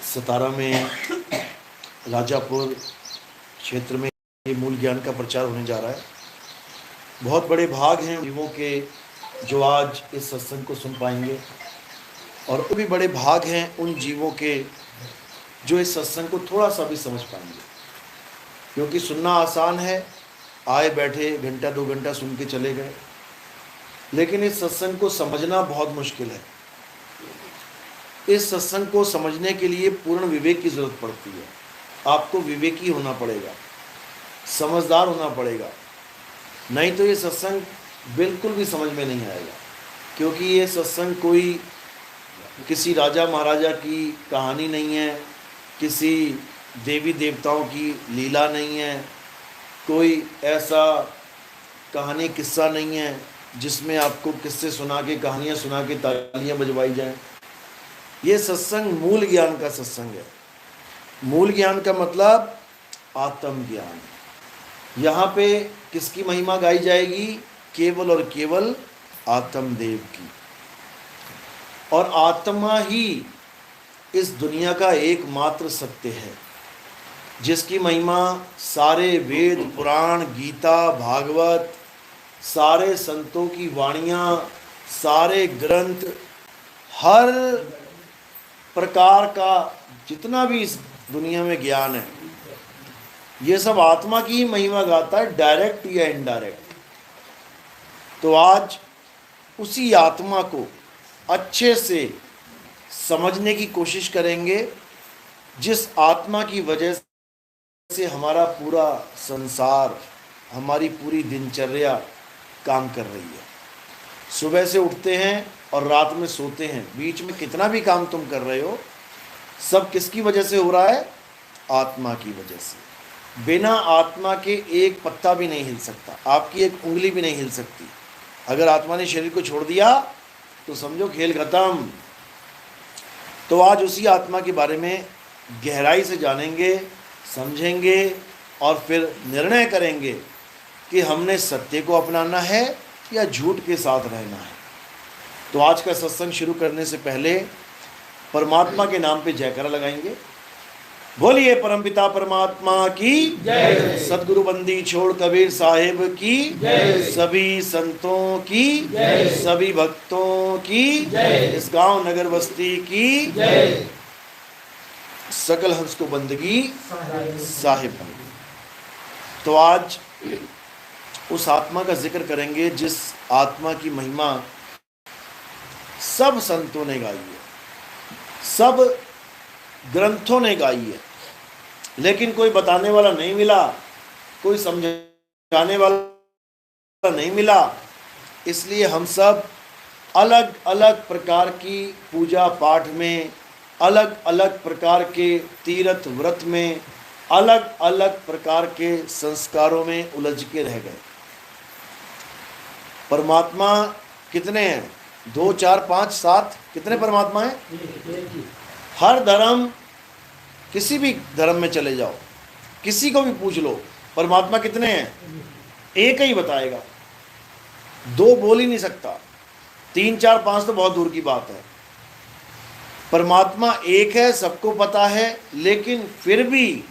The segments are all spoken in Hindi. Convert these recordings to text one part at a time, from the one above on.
सतारा में राजापुर क्षेत्र में ये मूल ज्ञान का प्रचार होने जा रहा है। बहुत बड़े भाग हैं जीवों के जो आज इस सत्संग को सुन पाएंगे, और भी बड़े भाग हैं उन जीवों के जो इस सत्संग को थोड़ा सा भी समझ पाएंगे। क्योंकि सुनना आसान है, आए बैठे घंटा 2 घंटा सुन के चले गए, लेकिन इस सत्संग को समझना बहुत मुश्किल है। इस सत्संग को समझने के लिए पूर्ण विवेक की जरूरत पड़ती है। आपको विवेकी होना पड़ेगा, समझदार होना पड़ेगा, नहीं तो ये सत्संग बिल्कुल भी समझ में नहीं आएगा। क्योंकि ये सत्संग कोई किसी राजा महाराजा की कहानी नहीं है, किसी देवी देवताओं की लीला नहीं है, कोई ऐसा कहानी किस्सा नहीं है जिसमें आपको किस्से सुना के, कहानियाँ सुना के तालियाँ बजवाई जाएं। ये सत्संग मूल ज्ञान का सत्संग है। मूल ज्ञान का मतलब आत्मज्ञान। यहाँ पे किसकी महिमा गाई जाएगी? केवल और केवल आत्मदेव की। और आत्मा ही इस दुनिया का एकमात्र सत्य है, जिसकी महिमा सारे वेद, पुराण, गीता, भागवत, सारे संतों की वाणियाँ, सारे ग्रंथ, हर प्रकार का जितना भी इस दुनिया में ज्ञान है, ये सब आत्मा की ही महिमा गाता है, डायरेक्ट या इनडायरेक्ट। तो आज उसी आत्मा को अच्छे से समझने की कोशिश करेंगे, जिस आत्मा की वजह से हमारा पूरा संसार, हमारी पूरी दिनचर्या काम कर रही है। सुबह से उठते हैं और रात में सोते हैं, बीच में कितना भी काम तुम कर रहे हो, सब किसकी वजह से हो रहा है? आत्मा की वजह से। बिना आत्मा के एक पत्ता भी नहीं हिल सकता, आपकी एक उंगली भी नहीं हिल सकती। अगर आत्मा ने शरीर को छोड़ दिया तो समझो खेल खत्म। तो आज उसी आत्मा के बारे में गहराई से जानेंगे, समझेंगे और फिर निर्णय करेंगे कि हमने सत्य को अपनाना है या झूठ के साथ रहना है। तो आज का सत्संग शुरू करने से पहले परमात्मा के नाम पे जयकारा लगाएंगे। बोलिए परमपिता परमात्मा की जय, सदगुरु बंदी छोड़ कबीर साहिब की जय, सभी संतों की जय, सभी भक्तों की जय, इस गांव नगर बस्ती की जय, सकल हंस को बंदगी साहिब। तो आज उस आत्मा का जिक्र करेंगे जिस आत्मा की महिमा सब संतों ने गाई है, सब ग्रंथों ने गाई है, लेकिन कोई बताने वाला नहीं मिला, कोई समझाने वाला नहीं मिला। इसलिए हम सब अलग अलग प्रकार की पूजा पाठ में, अलग अलग प्रकार के तीर्थ व्रत में, अलग अलग प्रकार के संस्कारों में उलझ के रह गए। परमात्मा कितने हैं? 2, 4, 5, 7 कितने परमात्मा हैं? हर धर्म, किसी भी धर्म में चले जाओ, किसी को भी पूछ लो, परमात्मा कितने हैं? एक ही बताएगा, 2 बोल ही नहीं सकता। 3, 4, 5 तो बहुत दूर की बात है। परमात्मा एक है, सबको पता है, लेकिन फिर भी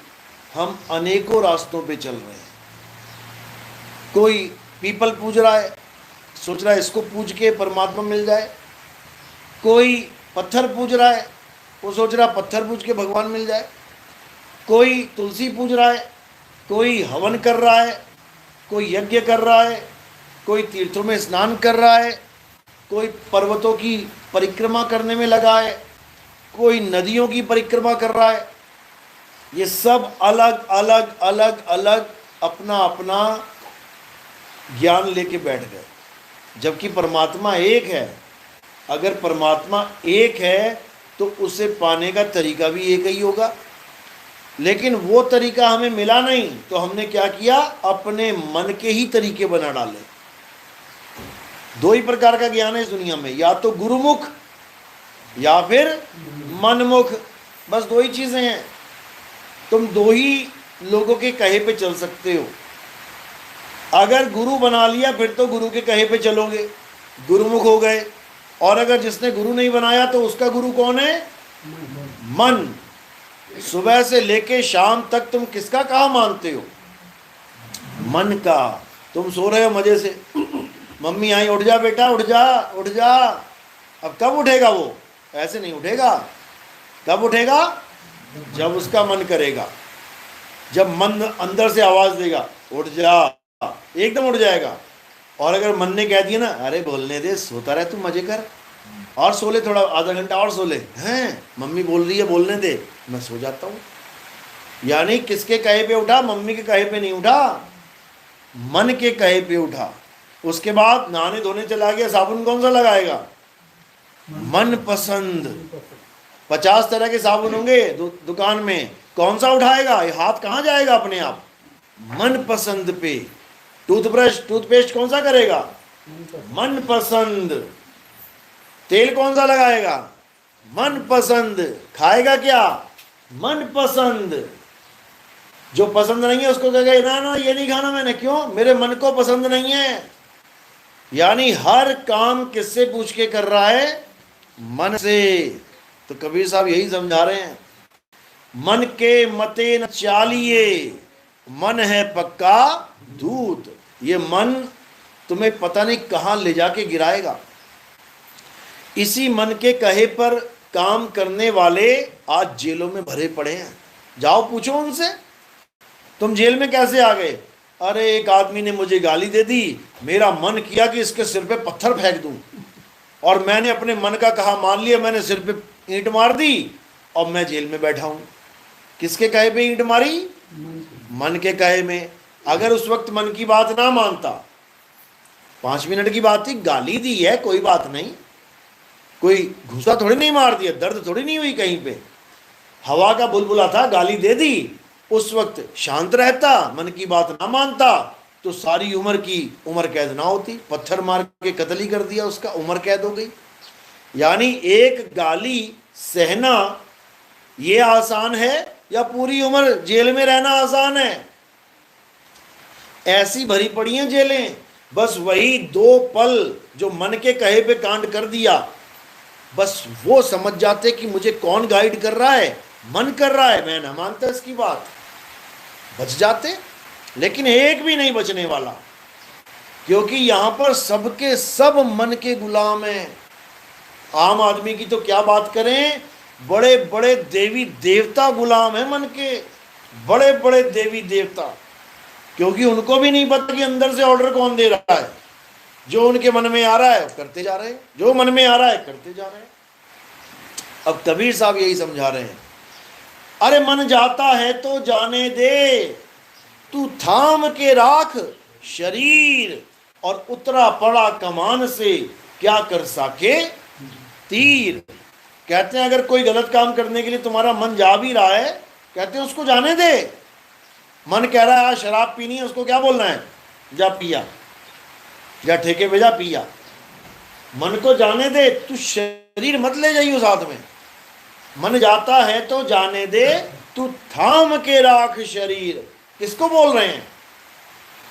हम अनेकों रास्तों पे चल रहे हैं। कोई पीपल पूज रहा है, सोच रहा है इसको पूज के परमात्मा मिल जाए। कोई पत्थर पूज रहा है, वो सोच रहा पत्थर पूज के भगवान मिल जाए। कोई तुलसी पूज रहा है, कोई हवन कर रहा है, कोई यज्ञ कर रहा है, कोई तीर्थों में स्नान कर रहा है, कोई पर्वतों की परिक्रमा करने में लगा है, कोई नदियों की परिक्रमा कर रहा है। ये सब अलग अलग अलग अलग अपना अपना ज्ञान लेके बैठ गए, जबकि परमात्मा एक है। अगर परमात्मा एक है तो उसे पाने का तरीका भी एक ही होगा, लेकिन वो तरीका हमें मिला नहीं, तो हमने क्या किया? अपने मन के ही तरीके बना डाले। 2 ही प्रकार का ज्ञान है इस दुनिया में, या तो गुरुमुख या फिर मनमुख। बस 2 ही चीजें हैं। तुम 2 ही लोगों के कहे पे चल सकते हो। अगर गुरु बना लिया फिर तो गुरु के कहे पे चलोगे, गुरुमुख हो गए। और अगर जिसने गुरु नहीं बनाया तो उसका गुरु कौन है? मन। सुबह से लेके शाम तक तुम किसका कहा मानते हो? मन का। तुम सो रहे हो मजे से, मम्मी आई, उठ जा बेटा, उठ जा उठ जा। अब कब उठेगा वो? ऐसे नहीं उठेगा। कब उठेगा? जब उसका मन करेगा, जब मन अंदर से आवाज देगा उठ जा, एकदम उठ जाएगा। और अगर मन ने कह दिया ना, अरे बोलने दे, सोता रहे तू, मजे कर, और सो ले थोड़ा, आधा घंटा और सो ले, हैं मम्मी बोल रही है बोलने दे, मैं सो जाता हूँ। यानी किसके कहे पे उठा? मम्मी के कहे पे नहीं उठा, मन के कहे पे उठा। उसके बाद नहाने धोने चला गया, साबुन कौन सा लगाएगा? मन पसंद। 50 तरह के साबुन होंगे दुकान में, कौन सा उठाएगा? ये हाथ कहाँ जाएगा अपने आप? मन पसंद पे। टूथब्रश टूथपेस्ट कौन सा करेगा? मन पसंद। तेल कौन सा लगाएगा? मन पसंद। खाएगा क्या? मन पसंद। जो पसंद नहीं है उसको कहेगा ना ना ये नहीं खाना मैंने, क्यों? मेरे मन को पसंद नहीं है। यानी हर काम किससे पूछ के कर रहा है? मन से। तो कबीर साहब यही समझा रहे हैं, मन के मते न चालिए, मन है पक्का दूत। ये मन तुम्हें पता नहीं कहां ले जाके गिराएगा। इसी मन के कहे पर काम करने वाले आज जेलों में भरे पड़े हैं। जाओ पूछो उनसे, तुम जेल में कैसे आ गए? अरे एक आदमी ने मुझे गाली दे दी, मेरा मन किया कि इसके सिर पे पत्थर फेंक दूं, और मैंने अपने मन का कहा मान लिया, मैंने सिर पे ईंट मार दी और मैं जेल में बैठा हूं। किसके कहे पे ईंट मारी? मन के कहे में। अगर उस वक्त मन की बात ना मानता, 5 मिनट की बात थी, गाली दी है, कोई बात नहीं, कोई घुसा थोड़ी नहीं मार दिया, दर्द थोड़ी नहीं हुई कहीं पे, हवा का बुलबुला था, गाली दे दी। उस वक्त शांत रहता, मन की बात ना मानता, तो सारी उम्र की उम्र कैद ना होती। पत्थर मार के कत्ल ही कर दिया उसका, उम्र कैद हो गई। यानी एक गाली सहना ये आसान है या पूरी उम्र जेल में रहना आसान है? ऐसी भरी पड़ी हैं जेलें। बस वही 2 पल जो मन के कहे पे कांड कर दिया, बस वो समझ जाते कि मुझे कौन गाइड कर रहा है, मन कर रहा है, मैं ना मानता इसकी बात, बच जाते। लेकिन एक भी नहीं बचने वाला, क्योंकि यहां पर सबके सब मन के गुलाम हैं। आम आदमी की तो क्या बात करें, बड़े बड़े देवी देवता गुलाम हैं मन के, बड़े बड़े देवी देवता, क्योंकि उनको भी नहीं पता कि अंदर से ऑर्डर कौन दे रहा है। जो उनके मन में आ रहा है करते जा रहे हैं, जो मन में आ रहा है करते जा रहे हैं। अब कबीर साहब यही समझा रहे हैं, अरे मन जाता है तो जाने दे, तू थाम के राख शरीर, और उतरा पड़ा कमान से क्या कर सके तीर। कहते हैं अगर कोई गलत काम करने के लिए तुम्हारा मन जा भी रहा है, कहते हैं उसको जाने दे। मन कह रहा है आज शराब पीनी है, उसको क्या बोलना है? जा पिया, या ठेके पे जा पिया। मन को जाने दे, तू शरीर मत ले जाइयो साथ में। मन जाता है तो जाने दे, तू थाम के राख शरीर। किसको बोल रहे हैं?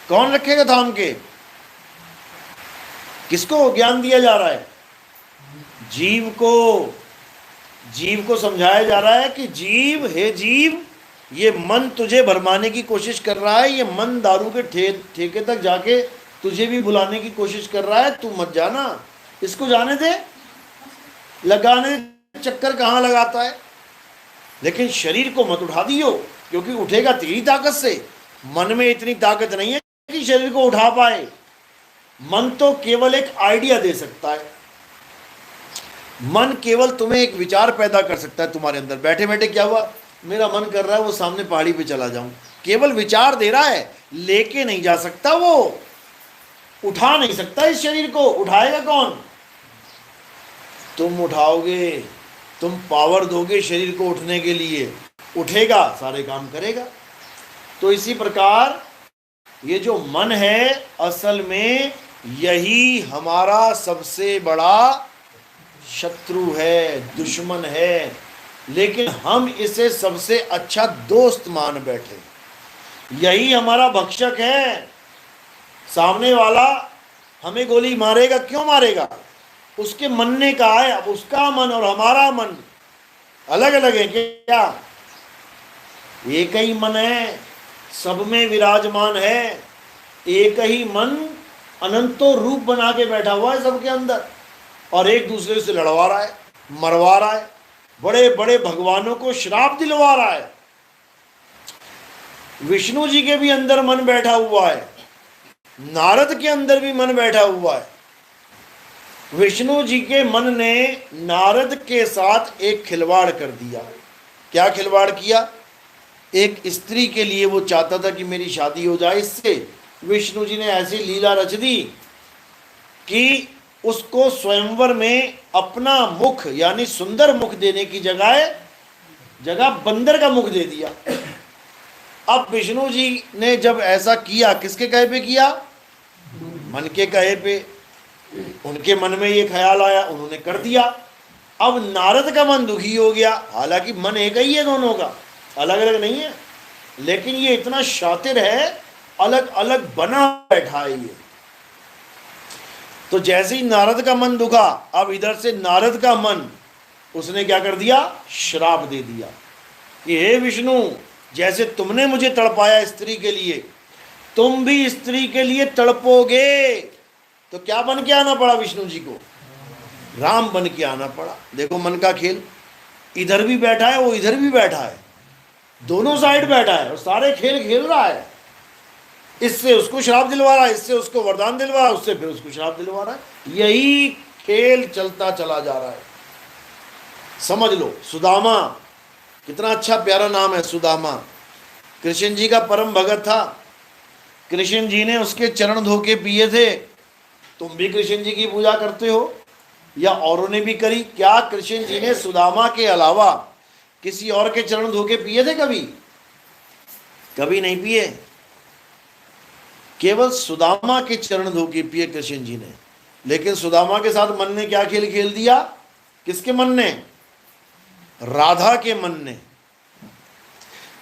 कौन रखेगा थाम के? किसको ज्ञान दिया जा रहा है? जीव को। जीव को समझाया जा रहा है कि जीव, हे जीव, ये मन तुझे भरमाने की कोशिश कर रहा है, ये मन दारू के ठेके तक जाके तुझे भी बुलाने की कोशिश कर रहा है, तू मत जाना, इसको जाने दे। लगाने चक्कर कहाँ लगाता है, लेकिन शरीर को मत उठा दियो, क्योंकि उठेगा तेरी ताकत से। मन में इतनी ताकत नहीं है कि शरीर को उठा पाए। मन तो केवल एक आइडिया दे सकता है। मन केवल तुम्हें एक विचार पैदा कर सकता है तुम्हारे अंदर। बैठे बैठे क्या हुआ, मेरा मन कर रहा है वो सामने पहाड़ी पे चला जाऊं, केवल विचार दे रहा है, लेके नहीं जा सकता, वो उठा नहीं सकता इस शरीर को। उठाएगा कौन? तुम उठाओगे, तुम पावर दोगे शरीर को उठने के लिए, उठेगा, सारे काम करेगा। तो इसी प्रकार ये जो मन है, असल में यही हमारा सबसे बड़ा शत्रु है, दुश्मन है, लेकिन हम इसे सबसे अच्छा दोस्त मान बैठे। यही हमारा भक्षक है। सामने वाला हमें गोली मारेगा, क्यों मारेगा? उसके मन ने कहा है। अब उसका मन और हमारा मन अलग अलग है क्या? एक ही मन है, सब में विराजमान है। एक ही मन अनंतो रूप बना के बैठा हुआ है सबके अंदर, और एक दूसरे से लड़वा रहा है, मरवा रहा है, बड़े बड़े भगवानों को श्राप दिलवा रहा है। विष्णु जी के भी अंदर मन बैठा हुआ है, नारद के अंदर भी मन बैठा हुआ है। विष्णु जी के मन ने नारद के साथ एक खिलवाड़ कर दिया। क्या खिलवाड़ किया? एक स्त्री के लिए वो चाहता था कि मेरी शादी हो जाए इससे। विष्णु जी ने ऐसी लीला रच दी कि उसको स्वयंवर में अपना मुख यानी सुंदर मुख देने की जगह बंदर का मुख दे दिया। अब विष्णु जी ने जब ऐसा किया, किसके कहे पे किया? मन के कहे पे। उनके मन में ये ख्याल आया, उन्होंने कर दिया। अब नारद का मन दुखी हो गया, हालांकि मन एक ही है दोनों का, अलग अलग नहीं है, लेकिन ये इतना शातिर है, अलग अलग बना बैठा है ये। तो जैसे ही नारद का मन दुखा, अब इधर से नारद का मन, उसने क्या कर दिया? श्राप दे दिया कि हे विष्णु, जैसे तुमने मुझे तड़पाया स्त्री के लिए, तुम भी स्त्री के लिए तड़पोगे। तो क्या बन के आना पड़ा विष्णु जी को? राम बन के आना पड़ा। देखो मन का खेल, इधर भी बैठा है, वो इधर भी बैठा है, दोनों साइड बैठा है और सारे खेल खेल रहा है। इससे उसको श्राप दिलवा रहा है, इससे उसको वरदान दिलवा रहा है, उससे फिर उसको श्राप दिलवा रहा है। यही खेल चलता चला जा रहा है। समझ लो, सुदामा, कितना अच्छा प्यारा नाम है सुदामा। कृष्ण जी का परम भगत था। कृष्ण जी ने उसके चरण धोके पिए थे। तुम भी कृष्ण जी की पूजा करते हो या औरों ने भी करी? क्या कृष्ण जी ने सुदामा के अलावा किसी और के चरण धोके पिए थे कभी? कभी नहीं पिए। केवल सुदामा के चरण धोके पिए कृष्ण जी ने। लेकिन सुदामा के साथ मन ने क्या खेल खेल दिया? किसके मन ने? राधा के मन ने।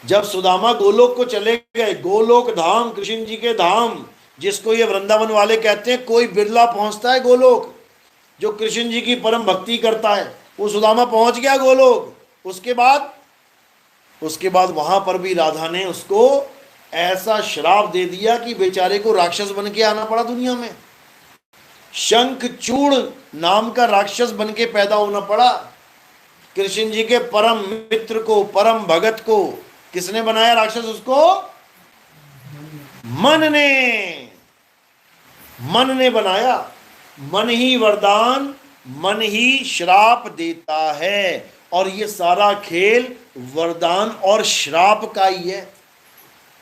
जब सुदामा गोलोक को चले गए, गोलोक धाम, कृष्ण जी के धाम, जिसको ये वृंदावन वाले कहते हैं, कोई बिरला पहुंचता है गोलोक। जो कृष्ण जी की परम भक्ति करता है, वो सुदामा पहुंच गया गोलोक। उसके बाद वहां पर भी राधा ने उसको ऐसा श्राप दे दिया कि बेचारे को राक्षस बन के आना पड़ा दुनिया में। शंखचूड़ नाम का राक्षस बन के पैदा होना पड़ा। कृष्ण जी के परम मित्र को, परम भगत को किसने बनाया राक्षस? उसको मन ने बनाया। मन ही वरदान, मन ही श्राप देता है। और ये सारा खेल वरदान और श्राप का ही है।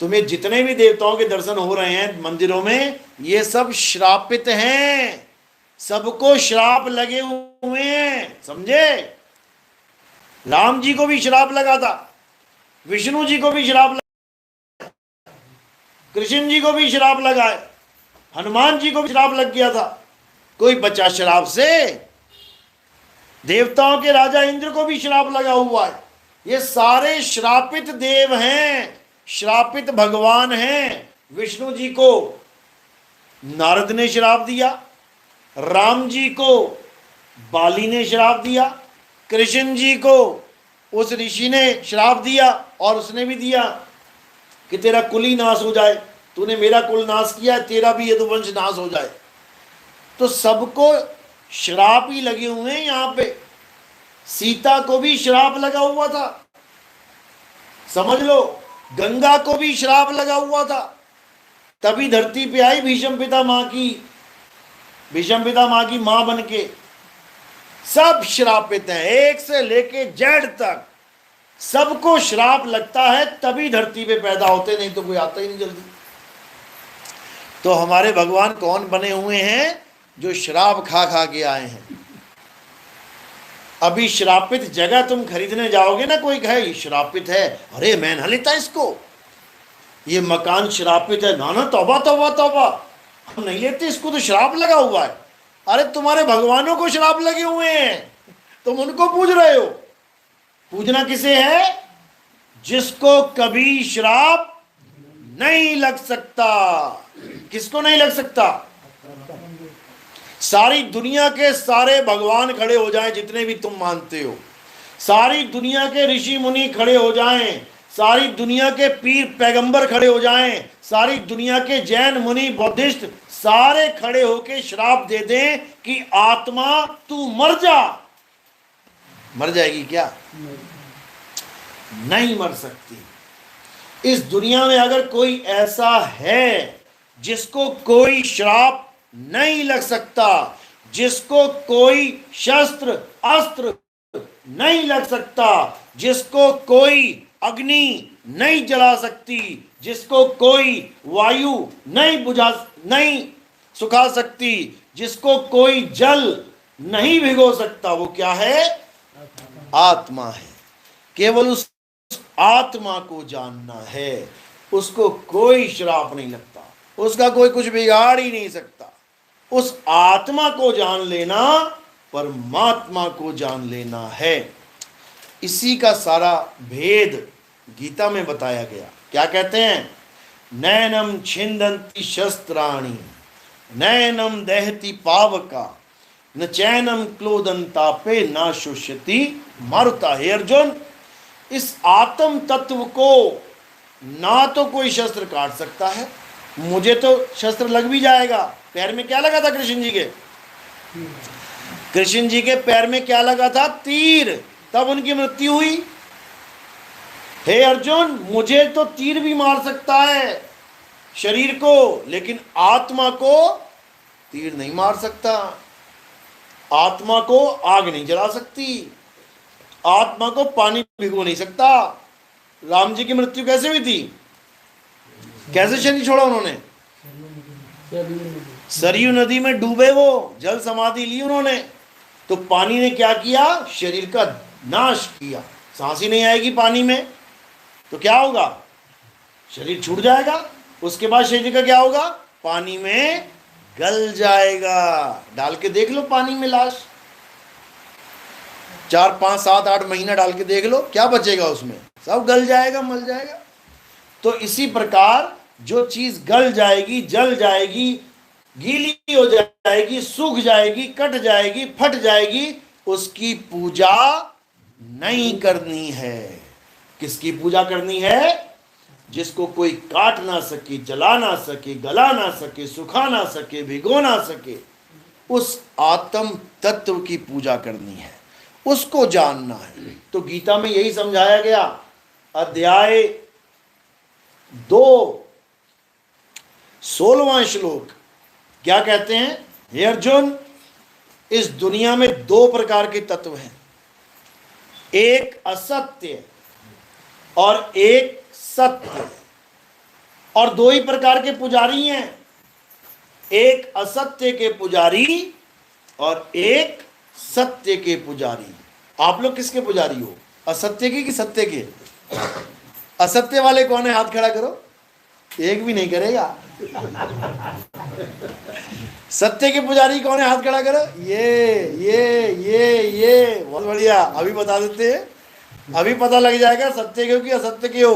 तुम्हें जितने भी देवताओं के दर्शन हो रहे हैं मंदिरों में, ये सब श्रापित हैं। सबको श्राप लगे हुए हैं, समझे? राम जी को भी श्राप लगा था, विष्णु जी को भी श्राप लगा, कृष्ण जी को भी श्राप लगा है, हनुमान जी को भी श्राप लग गया था। कोई बचा श्राप से? देवताओं के राजा इंद्र को भी श्राप लगा हुआ है। ये सारे श्रापित देव हैं, श्रापित भगवान हैं। विष्णु जी को नारद ने श्राप दिया, राम जी को बाली ने श्राप दिया, कृष्ण जी को उस ऋषि ने श्राप दिया, और उसने भी दिया कि तेरा कुल ही नाश हो जाए, तूने मेरा कुल नाश किया, तेरा भी यदुवंश नाश हो जाए। तो सबको श्राप ही लगे हुए हैं। यहां पे सीता को भी श्राप लगा हुआ था, समझ लो। गंगा को भी श्राप लगा हुआ था, तभी धरती पे आई भीष्म पिता मां की मां बन के। सब श्रापित हैं, एक से लेके जेड तक सबको श्राप लगता है, तभी धरती पे पैदा होते, नहीं तो कोई आता ही नहीं जल्दी। तो हमारे भगवान कौन बने हुए हैं? जो श्राप खा खा के आए हैं। अभी श्रापित जगह तुम खरीदने जाओगे ना, कोई कहे श्रापित है, अरे मैं ना लेता इसको, ये मकान श्रापित है, ना तौबा तौबा तौबा, हम नहीं लेते इसको, तो श्राप लगा हुआ है। अरे तुम्हारे भगवानों को श्राप लगे हुए हैं, तुम उनको पूज रहे हो। पूजना किसे है? जिसको कभी श्राप नहीं लग सकता। किसको नहीं लग सकता? सारी दुनिया के सारे भगवान खड़े हो जाएं, जितने भी तुम मानते हो, सारी दुनिया के ऋषि मुनि खड़े हो जाएं, सारी दुनिया के पीर पैगंबर खड़े हो जाएं, सारी दुनिया के जैन मुनि बुद्धिस्ट सारे खड़े होके श्राप दे दें कि आत्मा तू मर जा, मर जाएगी क्या? नहीं मर सकती। इस दुनिया में अगर कोई ऐसा है जिसको कोई श्राप नहीं लग सकता, जिसको कोई शस्त्र अस्त्र नहीं लग सकता, जिसको कोई अग्नि नहीं जला सकती, जिसको कोई वायु नहीं सुखा सकती, जिसको कोई जल नहीं भिगो सकता, वो क्या है? आत्मा है। केवल उस आत्मा को जानना है, उसको कोई श्राप नहीं लगता, उसका कोई कुछ बिगाड़ ही नहीं सकता। उस आत्मा को जान लेना परमात्मा को जान लेना है। इसी का सारा भेद गीता में बताया गया। क्या कहते हैं? नैनम छिंदंती शस्त्राणि नैनम दहति पावका न चैनम क्लोदंतापे न शुष्यति मारुता। हे अर्जुन, इस आत्म तत्व को ना तो कोई शस्त्र काट सकता है, मुझे तो शस्त्र लग भी जाएगा। पैर में क्या लगा था कृष्ण जी के? कृष्ण जी के पैर में क्या लगा था? तीर, तब उनकी मृत्यु हुई। हे अर्जुन, मुझे तो तीर भी मार सकता है शरीर को, लेकिन आत्मा को तीर नहीं मार सकता, आत्मा को आग नहीं जला सकती, आत्मा को पानी भिगो नहीं सकता। राम जी की मृत्यु कैसे हुई थी? कैसे शरीर छोड़ा उन्होंने? सरयू नदी में डूबे, वो जल समाधि ली उन्होंने। तो पानी ने क्या किया? शरीर का नाश किया। सांस ही नहीं आएगी पानी में तो क्या होगा? शरीर छूट जाएगा। उसके बाद शरीर का क्या होगा? पानी में गल जाएगा। डाल के देख लो पानी में लाश, 4 5 7 8 महीना डाल के देख लो, क्या बचेगा उसमें? सब गल जाएगा, मल जाएगा। तो इसी प्रकार जो चीज गल जाएगी, जल जाएगी, गीली हो जाएगी, सूख जाएगी, कट जाएगी, फट जाएगी, उसकी पूजा नहीं करनी है। किसकी पूजा करनी है? जिसको कोई काट ना सके, जला ना सके, गला ना सके, सुखा ना सके, भिगो ना सके, उस आत्म तत्व की पूजा करनी है, उसको जानना है। तो गीता में यही समझाया गया। अध्याय 2 16वां श्लोक क्या कहते हैं? हे अर्जुन, इस दुनिया में 2 प्रकार के तत्व हैं, एक असत्य और एक सत्य, और 2 ही प्रकार के पुजारी हैं, एक असत्य के पुजारी और एक सत्य के पुजारी। आप लोग किसके पुजारी हो? असत्य के कि सत्य के? असत्य वाले कौन है? हाथ खड़ा करो। एक भी नहीं करेगा। सत्य के पुजारी कौन है? हाथ खड़ा करो। ये बहुत बढ़िया। अभी बता देते हैं, अभी पता लग जाएगा सत्य के हो कि असत्य के हो,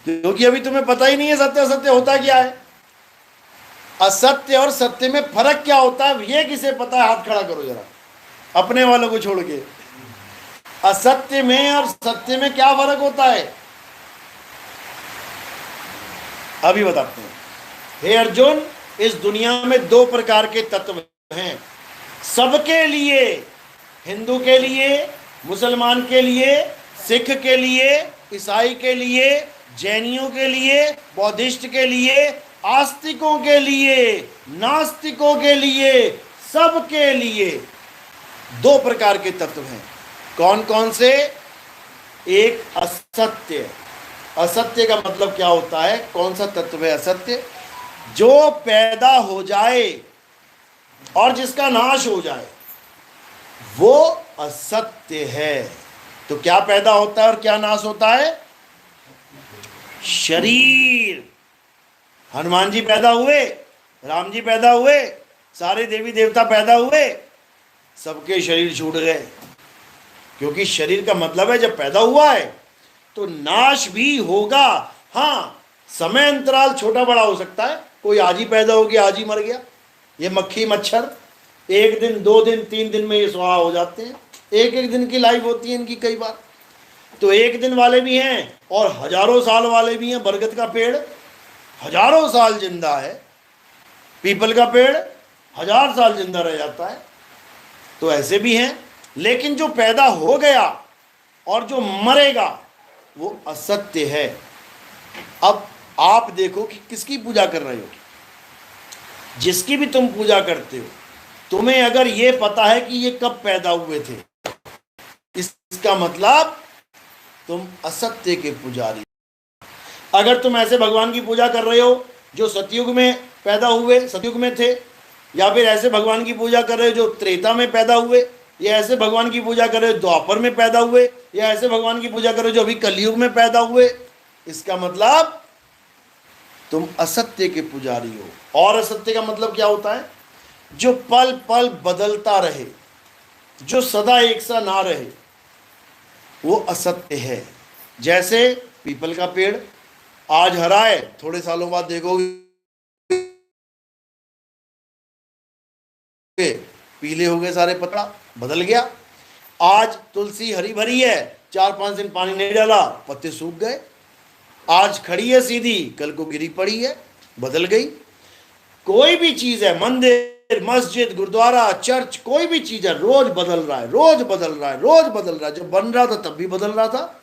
क्योंकि अभी तुम्हें पता ही नहीं है सत्य असत्य होता क्या है। असत्य और सत्य में फर्क क्या होता है ये किसे पता है? हाथ खड़ा करो जरा, अपने वालों को छोड़ के। असत्य में और सत्य में क्या फर्क होता है अभी बताते हैं। हे अर्जुन, इस दुनिया में 2 प्रकार के तत्व हैं, सबके लिए, हिंदू के लिए, मुसलमान के लिए, सिख के लिए, ईसाई के लिए, जैनियों के लिए, बौद्धिस्ट के लिए, आस्तिकों के लिए, नास्तिकों के लिए, सबके लिए 2 प्रकार के तत्व हैं। कौन कौन से? एक असत्य। असत्य का मतलब क्या होता है? कौन सा तत्व है असत्य? जो पैदा हो जाए और जिसका नाश हो जाए, वो असत्य है। तो क्या पैदा होता है और क्या नाश होता है? शरीर। हनुमान जी पैदा हुए, राम जी पैदा हुए, सारे देवी देवता पैदा हुए, सबके शरीर छूट गए। क्योंकि शरीर का मतलब है जब पैदा हुआ है तो नाश भी होगा। हाँ, समय अंतराल छोटा बड़ा हो सकता है, कोई आज ही पैदा हो गया आज ही मर गया। ये मक्खी मच्छर 1 दिन 2 दिन 3 दिन में ये स्वाहा हो जाते हैं, 1 दिन की लाइफ होती है इनकी कई बार। तो एक दिन वाले भी हैं और हजारों साल वाले भी हैं। बरगद का पेड़ हजारों साल जिंदा है, पीपल का पेड़ 1000 साल जिंदा रह जाता है, तो ऐसे भी हैं। लेकिन जो पैदा हो गया और जो मरेगा वो असत्य है। अब आप देखो कि किसकी पूजा कर रहे हो। जिसकी भी तुम पूजा करते हो, तुम्हें अगर ये पता है कि ये कब पैदा हुए थे, इसका मतलब तुम असत्य के पुजारी। अगर तुम ऐसे भगवान की पूजा कर रहे हो जो सतयुग में पैदा हुए, सतयुग में थे, या फिर ऐसे भगवान की पूजा कर रहे हो जो त्रेता में पैदा हुए, या ऐसे भगवान की पूजा कर रहे हो द्वापर में पैदा हुए, या ऐसे भगवान की पूजा कर रहे हो जो अभी कलयुग में पैदा हुए, इसका मतलब तुम असत्य के पुजारी हो। और असत्य का मतलब क्या होता है? जो पल पल बदलता रहे, जो सदा एक सा ना रहे, वो असत्य है। जैसे पीपल का पेड़ आज हरा है, थोड़े सालों बाद देखोगे पीले हो गए सारे, पत्ता बदल गया। आज तुलसी हरी भरी है, 4-5 दिन पानी नहीं डाला, पत्ते सूख गए। आज खड़ी है सीधी, कल को गिरी पड़ी है, बदल गई। कोई भी चीज है, मंदिर, मस्जिद, गुरुद्वारा, चर्च, कोई भी चीज है, रोज बदल रहा है, रोज बदल रहा है, रोज बदल रहा है। जब बन रहा था तब भी बदल रहा था,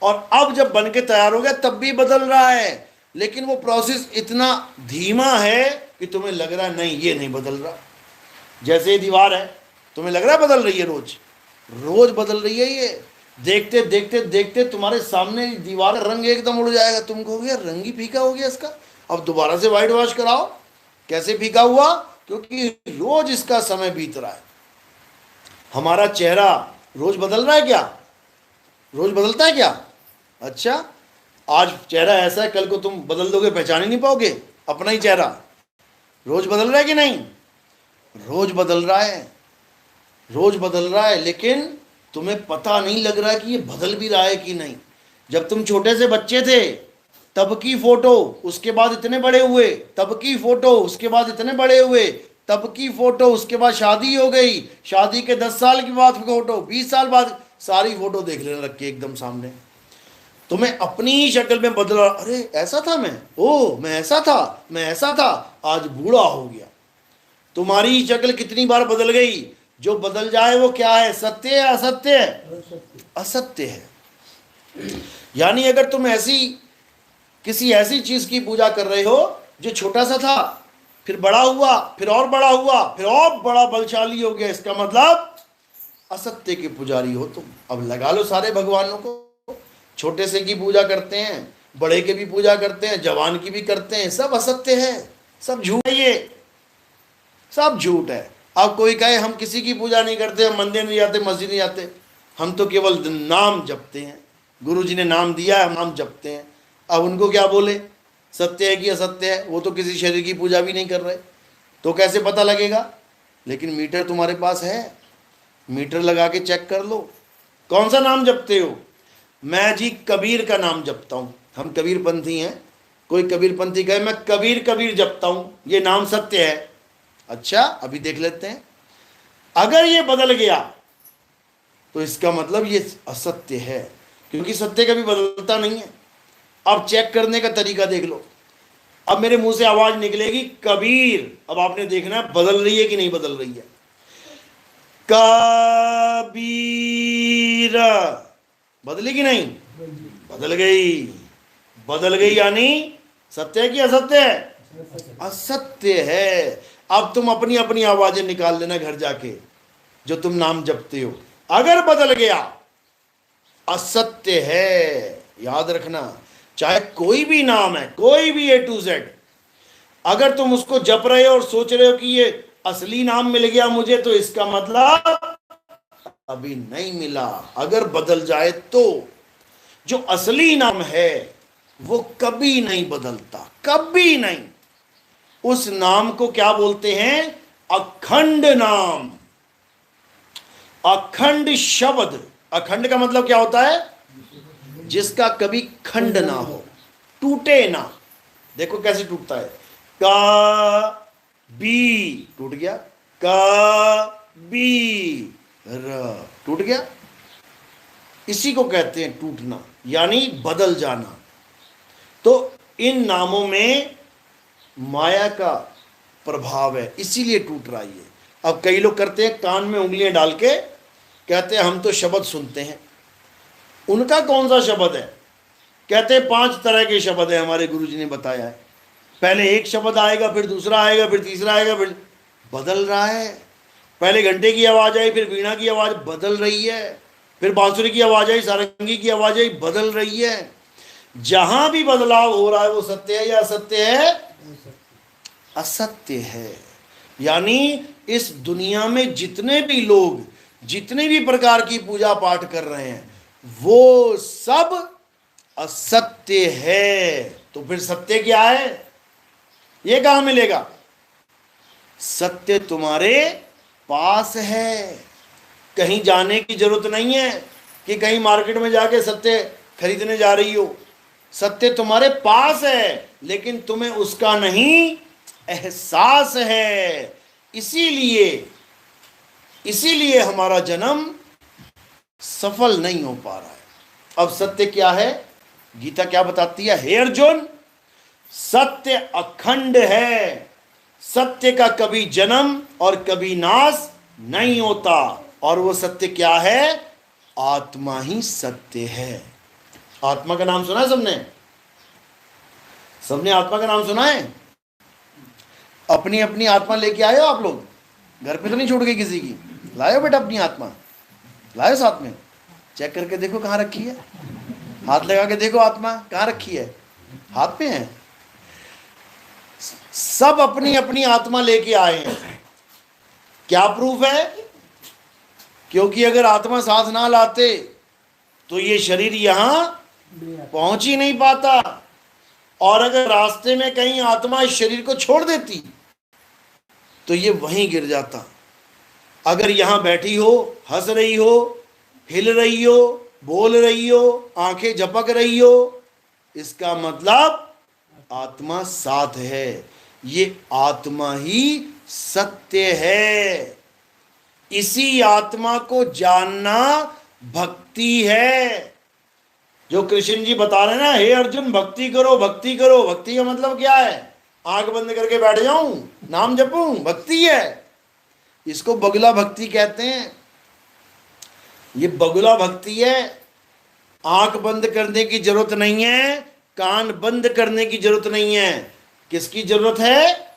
और अब जब बन के तैयार हो गया तब भी बदल रहा है। लेकिन वो प्रोसेस इतना धीमा है कि तुम्हें लग रहा है नहीं, ये नहीं बदल रहा। जैसे ये दीवार है, तुम्हें लग रहा है बदल रही है, रोज रोज बदल रही है। ये देखते देखते देखते तुम्हारे सामने दीवार का रंग एकदम उड़ जाएगा। तुम कहोगे यार रंग ही फीका हो गया इसका, अब दोबारा से व्हाइट वॉश कराओ। कैसे फीका हुआ? क्योंकि रोज इसका समय बीत रहा है। हमारा चेहरा रोज बदल रहा है क्या? रोज बदलता है क्या? अच्छा, आज चेहरा ऐसा है, कल को तुम बदल दोगे, पहचान ही नहीं पाओगे अपना ही चेहरा। रोज बदल रहा है कि नहीं? रोज बदल रहा है, रोज बदल रहा है। लेकिन तुम्हें पता नहीं लग रहा है कि ये बदल भी रहा है कि नहीं। जब तुम छोटे से बच्चे थे तब की फोटो, उसके बाद इतने बड़े हुए, तब की फोटो, उसके बाद इतने बड़े हुए, तब की फोटो, उसके बाद शादी हो गई, शादी के 10 साल के बाद फोटो, 20 साल बाद, सारी फोटो देख लेने रखी एकदम सामने। तुम्हें अपनी ही शक्ल में बदला, अरे ऐसा था मैं, ओ मैं ऐसा था, मैं ऐसा था, आज बूढ़ा हो गया। तुम्हारी शक्ल कितनी बार बदल गई। जो बदल जाए वो क्या है? सत्य है, असत्य है? असत्य है। यानी अगर तुम ऐसी किसी ऐसी चीज की पूजा कर रहे हो जो छोटा सा था, फिर बड़ा हुआ, फिर और बड़ा हुआ, फिर और बड़ा बलशाली हो गया, इसका मतलब असत्य के पुजारी हो तुम। अब लगा लो सारे भगवानों को, छोटे से की पूजा करते हैं, बड़े के भी पूजा करते हैं, जवान की भी करते हैं, सब असत्य है, सब झूठ है, ये सब झूठ है। अब कोई कहे हम किसी की पूजा नहीं करते, हम मंदिर नहीं जाते, मस्जिद नहीं जाते, हम तो केवल नाम जपते हैं, गुरु जी ने नाम दिया है, हम नाम जपते हैं। अब उनको क्या बोले, सत्य है कि असत्य है? वो तो किसी शरीर की पूजा भी नहीं कर रहे, तो कैसे पता लगेगा? लेकिन मीटर तुम्हारे पास है, मीटर लगा के चेक कर लो। कौन सा नाम जपते हो? मैं जी कबीर का नाम जपता हूँ, हम कबीर पंथी हैं। कोई कबीर पंथी कहे मैं कबीर कबीर जपता हूँ, ये नाम सत्य है? अच्छा, अभी देख लेते हैं। अगर ये बदल गया तो इसका मतलब ये असत्य है, क्योंकि सत्य कभी बदलता नहीं है। अब चेक करने का तरीका देख लो। अब मेरे मुंह से आवाज निकलेगी कबीर, अब आपने देखना है बदल रही है कि नहीं बदल रही है। कबीर बदली कि नहीं? बदल गई। बदल गई यानी सत्य है कि असत्य है? असत्य है। अब तुम अपनी अपनी आवाजें निकाल लेना घर जाके, जो तुम नाम जपते हो। अगर बदल गया असत्य है, याद रखना। चाहे कोई भी नाम है, कोई भी A to Z, अगर तुम उसको जप रहे हो और सोच रहे हो कि ये असली नाम मिल गया मुझे, तो इसका मतलब अभी नहीं मिला। अगर बदल जाए तो जो असली नाम है वो कभी नहीं बदलता, कभी नहीं। उस नाम को क्या बोलते हैं? अखंड नाम, अखंड शब्द। अखंड का मतलब क्या होता है? जिसका कभी खंड ना हो, टूटे ना। देखो कैसे टूटता है, का बी टूट गया, का बी र टूट गया। इसी को कहते हैं टूटना, यानी बदल जाना। तो इन नामों में माया का प्रभाव है, इसीलिए टूट रहा है। अब कई लोग करते हैं कान में उंगलियां डाल के, कहते हैं हम तो शब्द सुनते हैं। उनका कौन सा शब्द है? कहते हैं 5 तरह के शब्द है, हमारे गुरुजी ने बताया है। पहले एक शब्द आएगा, फिर दूसरा आएगा, फिर तीसरा आएगा, फिर बदल रहा है। पहले घंटे की आवाज आई, फिर वीणा की आवाज बदल रही है, फिर बांसुरी की आवाज आई, सारंगी की आवाज आई, बदल रही है। जहां भी बदलाव हो रहा है वो सत्य है या असत्य है? असत्य है। यानी इस दुनिया में जितने भी लोग जितने भी प्रकार की पूजा पाठ कर रहे हैं वो सब असत्य है। तो फिर सत्य क्या है? ये कहां मिलेगा? सत्य तुम्हारे पास है। कहीं जाने की जरूरत नहीं है कि कहीं मार्केट में जाके सत्य खरीदने जा रही हो। सत्य तुम्हारे पास है, लेकिन तुम्हें उसका नहीं एहसास है। इसीलिए हमारा जन्म सफल नहीं हो पा रहा है। अब सत्य क्या है? गीता क्या बताती है? हे अर्जुन, सत्य अखंड है। सत्य का कभी जन्म और कभी नाश नहीं होता। और वो सत्य क्या है? आत्मा ही सत्य है। आत्मा का नाम सुना है सबने? सबने आत्मा का नाम सुना है? अपनी अपनी आत्मा लेके आए हो आप लोग? घर पे तो नहीं छूट गई किसी की? लायो बेटा अपनी आत्मा, लायो साथ में। चेक करके देखो कहाँ रखी है, हाथ लगा के देखो आत्मा कहाँ रखी है। हाथ में है। सब अपनी अपनी आत्मा लेके आए हैं। क्या प्रूफ है? क्योंकि अगर आत्मा साथ ना लाते तो ये शरीर यहां पहुंच ही नहीं पाता। और अगर रास्ते में कहीं आत्मा इस शरीर को छोड़ देती तो ये वहीं गिर जाता। अगर यहां बैठी हो, हंस रही हो, हिल रही हो, बोल रही हो, आंखें झपक रही हो, इसका मतलब आत्मा साथ है। ये आत्मा ही सत्य है। इसी आत्मा को जानना भक्ति है। जो कृष्ण जी बता रहे हैं ना, हे अर्जुन भक्ति करो, भक्ति करो। भक्ति का मतलब क्या है? आंख बंद करके बैठ जाऊं, नाम जपूं, भक्ति है। इसको बगुला भक्ति कहते हैं। ये बगुला भक्ति है। आंख बंद करने की जरूरत नहीं है, कान बंद करने की जरूरत नहीं है। किसकी जरूरत है?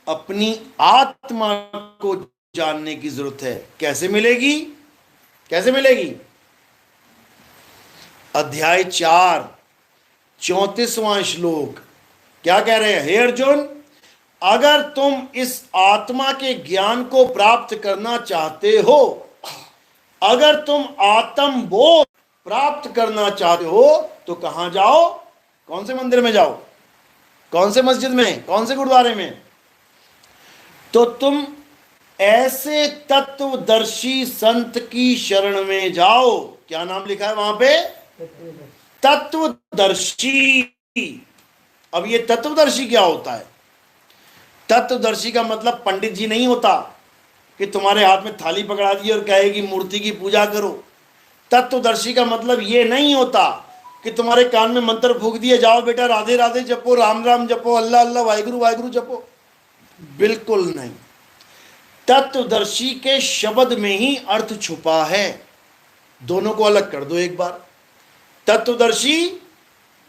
अपनी आत्मा को जानने की जरूरत है। कैसे मिलेगी? कैसे मिलेगी? अध्याय 4 34वां श्लोक क्या कह रहे हैं? हे अर्जुन, अगर तुम इस आत्मा के ज्ञान को प्राप्त करना चाहते हो, अगर तुम आत्म बोध प्राप्त करना चाहते हो तो कहां जाओ? कौन से मंदिर में जाओ? कौन से मस्जिद में? कौन से गुरुद्वारे में? तो तुम ऐसे तत्वदर्शी संत की शरण में जाओ। क्या नाम लिखा है वहां पे? तत्वदर्शी। अब ये तत्वदर्शी क्या होता है? तत्वदर्शी का मतलब पंडित जी नहीं होता कि तुम्हारे हाथ में थाली पकड़ा दी और कहेगी मूर्ति की पूजा करो। तत्वदर्शी का मतलब ये नहीं होता कि तुम्हारे कान में मंत्र फूंक दिए, जाओ बेटा राधे राधे जपो, राम राम जपो, अल्लाह अल्लाह, वाहिगुरु वाहिगुरु जपो। बिल्कुल नहीं। तत्वदर्शी के शब्द में ही अर्थ छुपा है। दोनों को अलग कर दो एक बार। तत्वदर्शी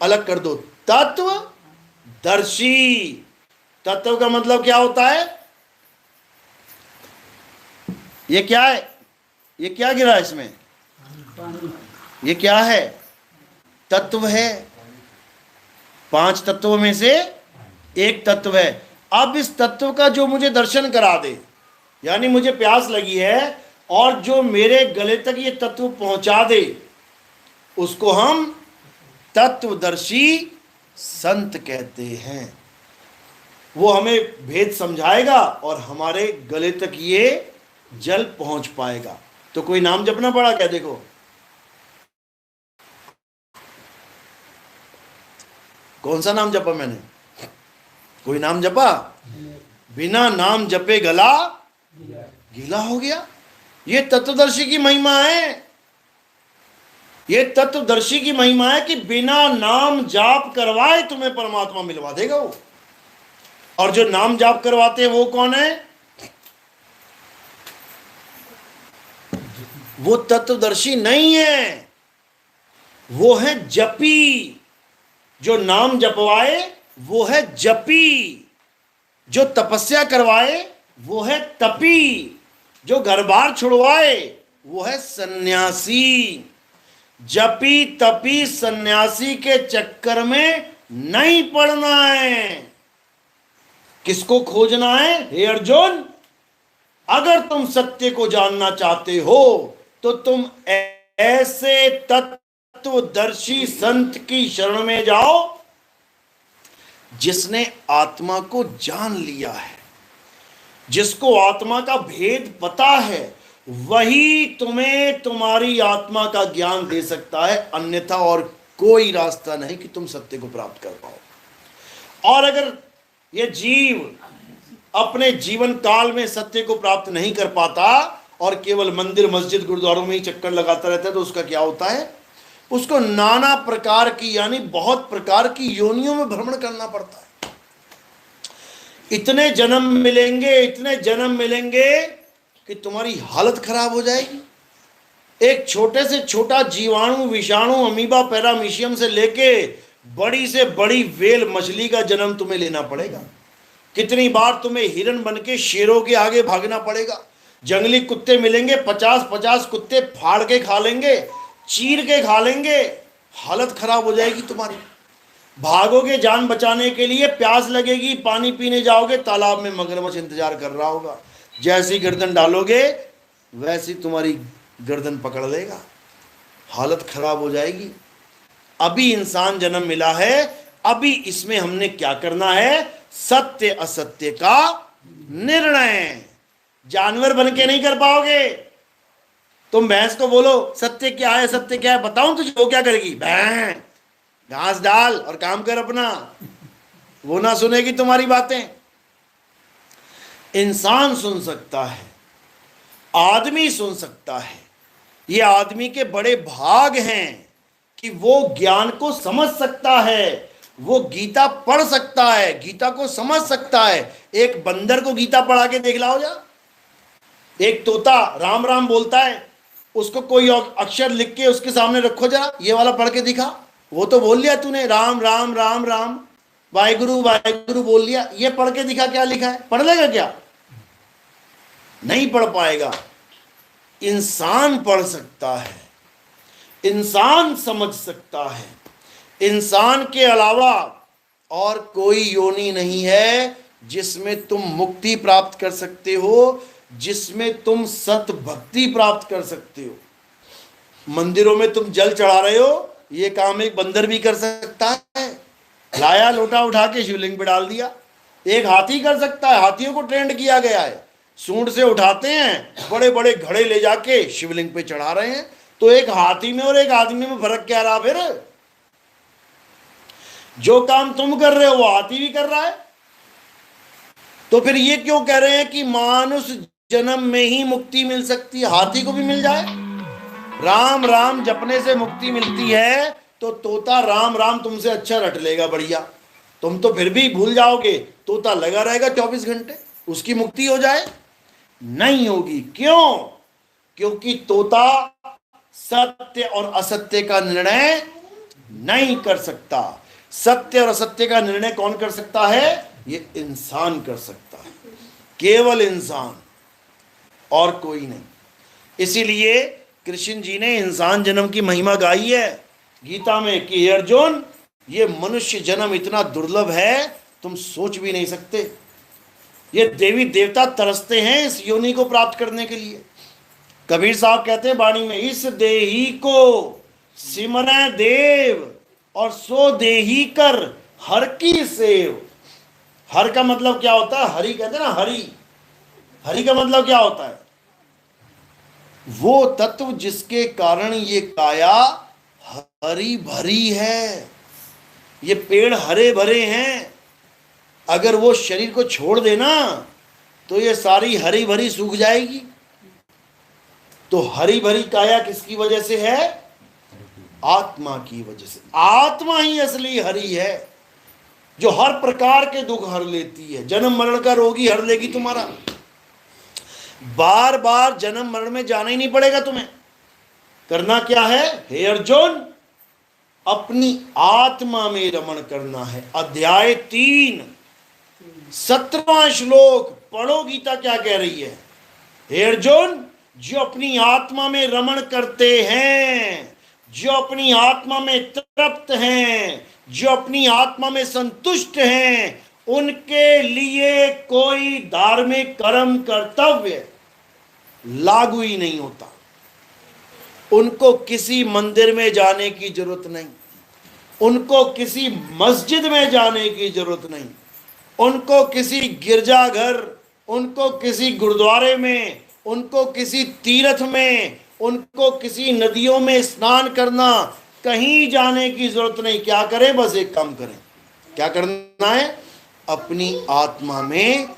अलग कर दो, तत्वदर्शी। तत्व का मतलब क्या होता है? ये क्या है? ये क्या गिरा इसमें? ये क्या है? तत्व है। 5 तत्वों में से एक तत्व है। अब इस तत्व का जो मुझे दर्शन करा दे, यानी मुझे प्यास लगी है और जो मेरे गले तक ये तत्व पहुंचा दे, उसको हम तत्वदर्शी संत कहते हैं। वो हमें भेद समझाएगा और हमारे गले तक ये जल पहुंच पाएगा। तो कोई नाम जपना पड़ा क्या? देखो, कौन सा नाम जपा मैंने? कोई नाम जपा? बिना नाम जपे गला गीला हो गया। ये तत्वदर्शी की महिमा है। ये तत्वदर्शी की महिमा है कि बिना नाम जाप करवाए तुम्हें परमात्मा मिलवा देगा वो। और जो नाम जाप करवाते हैं वो कौन है? वो तत्वदर्शी नहीं है, वो है जपी। जो नाम जपवाए वो है जपी, जो तपस्या करवाए वो है तपी, जो घर बार छुड़वाए वो है सन्यासी। जपी तपी सन्यासी के चक्कर में नहीं पड़ना है। किसको खोजना है? हे अर्जुन, अगर तुम सत्य को जानना चाहते हो तो तुम ऐसे तत्वदर्शी संत की शरण में जाओ जिसने आत्मा को जान लिया है, जिसको आत्मा का भेद पता है। वही तुम्हें तुम्हारी आत्मा का ज्ञान दे सकता है, अन्यथा और कोई रास्ता नहीं कि तुम सत्य को प्राप्त कर पाओ। और अगर ये जीव अपने जीवन काल में सत्य को प्राप्त नहीं कर पाता और केवल मंदिर मस्जिद गुरुद्वारों में ही चक्कर लगाता रहता है, तो उसका क्या होता है? उसको नाना प्रकार की, यानी बहुत प्रकार की योनियों में भ्रमण करना पड़ता है। इतने जन्म मिलेंगे, इतने जन्म मिलेंगे कि तुम्हारी हालत खराब हो जाएगी। एक छोटे से छोटा जीवाणु, विषाणु, अमीबा, पैरामीशियम से लेके बड़ी से बड़ी वेल मछली का जन्म तुम्हें लेना पड़ेगा। कितनी बार तुम्हें हिरन बन के शेरों के आगे भागना पड़ेगा। जंगली कुत्ते मिलेंगे, 50-50 कुत्ते फाड़ के खा लेंगे, चीर के खा लेंगे, हालत खराब हो जाएगी तुम्हारी। भागोगे जान बचाने के लिए, प्यास लगेगी, पानी पीने जाओगे, तालाब में मगरमच्छ इंतजार कर रहा होगा। जैसी गर्दन डालोगे वैसी तुम्हारी गर्दन पकड़ लेगा, हालत खराब हो जाएगी। अभी इंसान जन्म मिला है, अभी इसमें हमने क्या करना है? सत्य असत्य का निर्णय। जानवर बन के नहीं कर पाओगे। तुम भैंस को बोलो सत्य क्या है, सत्य क्या है बताऊं तुझे, वो क्या करेगी? भैं, घास डाल और काम कर अपना। वो ना सुनेगी तुम्हारी बातें। इंसान सुन सकता है, आदमी सुन सकता है। ये आदमी के बड़े भाग हैं कि वो ज्ञान को समझ सकता है, वो गीता पढ़ सकता है, गीता को समझ सकता है। एक बंदर को गीता पढ़ा के देख लाओ जा। एक तोता राम राम बोलता है, उसको कोई अक्षर लिख के उसके सामने रखो जरा, ये वाला पढ़ के दिखा। वो तो बोल लिया तूने, राम राम राम राम, वाहिगुरु वाहिगुरु बोल लिया। ये पढ़ के दिखा क्या लिखा है, पढ़ लेगा क्या? नहीं पढ़ पाएगा। इंसान पढ़ सकता है, इंसान समझ सकता है। इंसान के अलावा और कोई योनि नहीं है जिसमें तुम मुक्ति प्राप्त कर सकते हो, जिसमें तुम सत भक्ति प्राप्त कर सकते हो। मंदिरों में तुम जल चढ़ा रहे हो, ये काम एक बंदर भी कर सकता है। लाया लोटा उठा के शिवलिंग पे डाल दिया। एक हाथी कर सकता है, हाथियों को ट्रेंड किया गया है, सूंड से उठाते हैं, बड़े बड़े घड़े ले जाके शिवलिंग पे चढ़ा रहे हैं। तो एक हाथी में और एक आदमी में फर्क क्या रहा फिर? जो काम तुम कर रहे हो वो हाथी भी कर रहा है। तो फिर ये क्यों कह रहे हैं कि मानुष जन्म में ही मुक्ति मिल सकती है, हाथी को भी मिल जाए? राम राम जपने से मुक्ति मिलती है तो तोता राम राम तुमसे अच्छा रट लेगा, बढ़िया। तुम तो फिर भी भूल जाओगे, तोता लगा रहेगा 24 घंटे। उसकी मुक्ति हो जाए? नहीं होगी। क्यों? क्योंकि तोता सत्य और असत्य का निर्णय नहीं कर सकता। सत्य और असत्य का निर्णय कौन कर सकता है? ये इंसान कर सकता है, केवल इंसान, और कोई नहीं। इसीलिए कृष्ण जी ने इंसान जन्म की महिमा गाई है गीता में कि अर्जुन, ये मनुष्य जन्म इतना दुर्लभ है तुम सोच भी नहीं सकते। ये देवी देवता तरसते हैं इस योनि को प्राप्त करने के लिए। कबीर साहब कहते हैं वाणी में, इस देही को सिमरै देव और सो देही कर हर की सेव। हर का मतलब क्या होता है? हरि कहते हैं ना, हरि। हरि का मतलब क्या होता है? वो तत्व जिसके कारण ये काया हरी भरी है, ये पेड़ हरे भरे हैं। अगर वो शरीर को छोड़ देना तो ये सारी हरी भरी सूख जाएगी। तो हरी भरी काया किसकी वजह से है? आत्मा की वजह से। आत्मा ही असली हरि है जो हर प्रकार के दुख हर लेती है। जन्म मरण का रोगी हर लेगी तुम्हारा। बार बार जन्म मरण में जाना ही नहीं पड़ेगा तुम्हें। करना क्या है हे अर्जुन? अपनी आत्मा में रमण करना है। अध्याय 3 17वां श्लोक पढ़ो। गीता क्या कह रही है? हे अर्जुन, जो अपनी आत्मा में रमण करते हैं, जो अपनी आत्मा में तृप्त हैं, जो अपनी आत्मा में संतुष्ट हैं, उनके लिए कोई धार्मिक कर्म कर्तव्य लागू ही नहीं होता। उनको किसी मंदिर में जाने की जरूरत नहीं, उनको किसी मस्जिद में जाने की जरूरत नहीं, उनको किसी गिरजाघर, उनको किसी गुरुद्वारे में, उनको किसी तीर्थ में, उनको किसी नदियों में स्नान करना, कहीं जाने की जरूरत नहीं। क्या करें? बस एक काम करें। क्या करना है? अपनी आत्मा में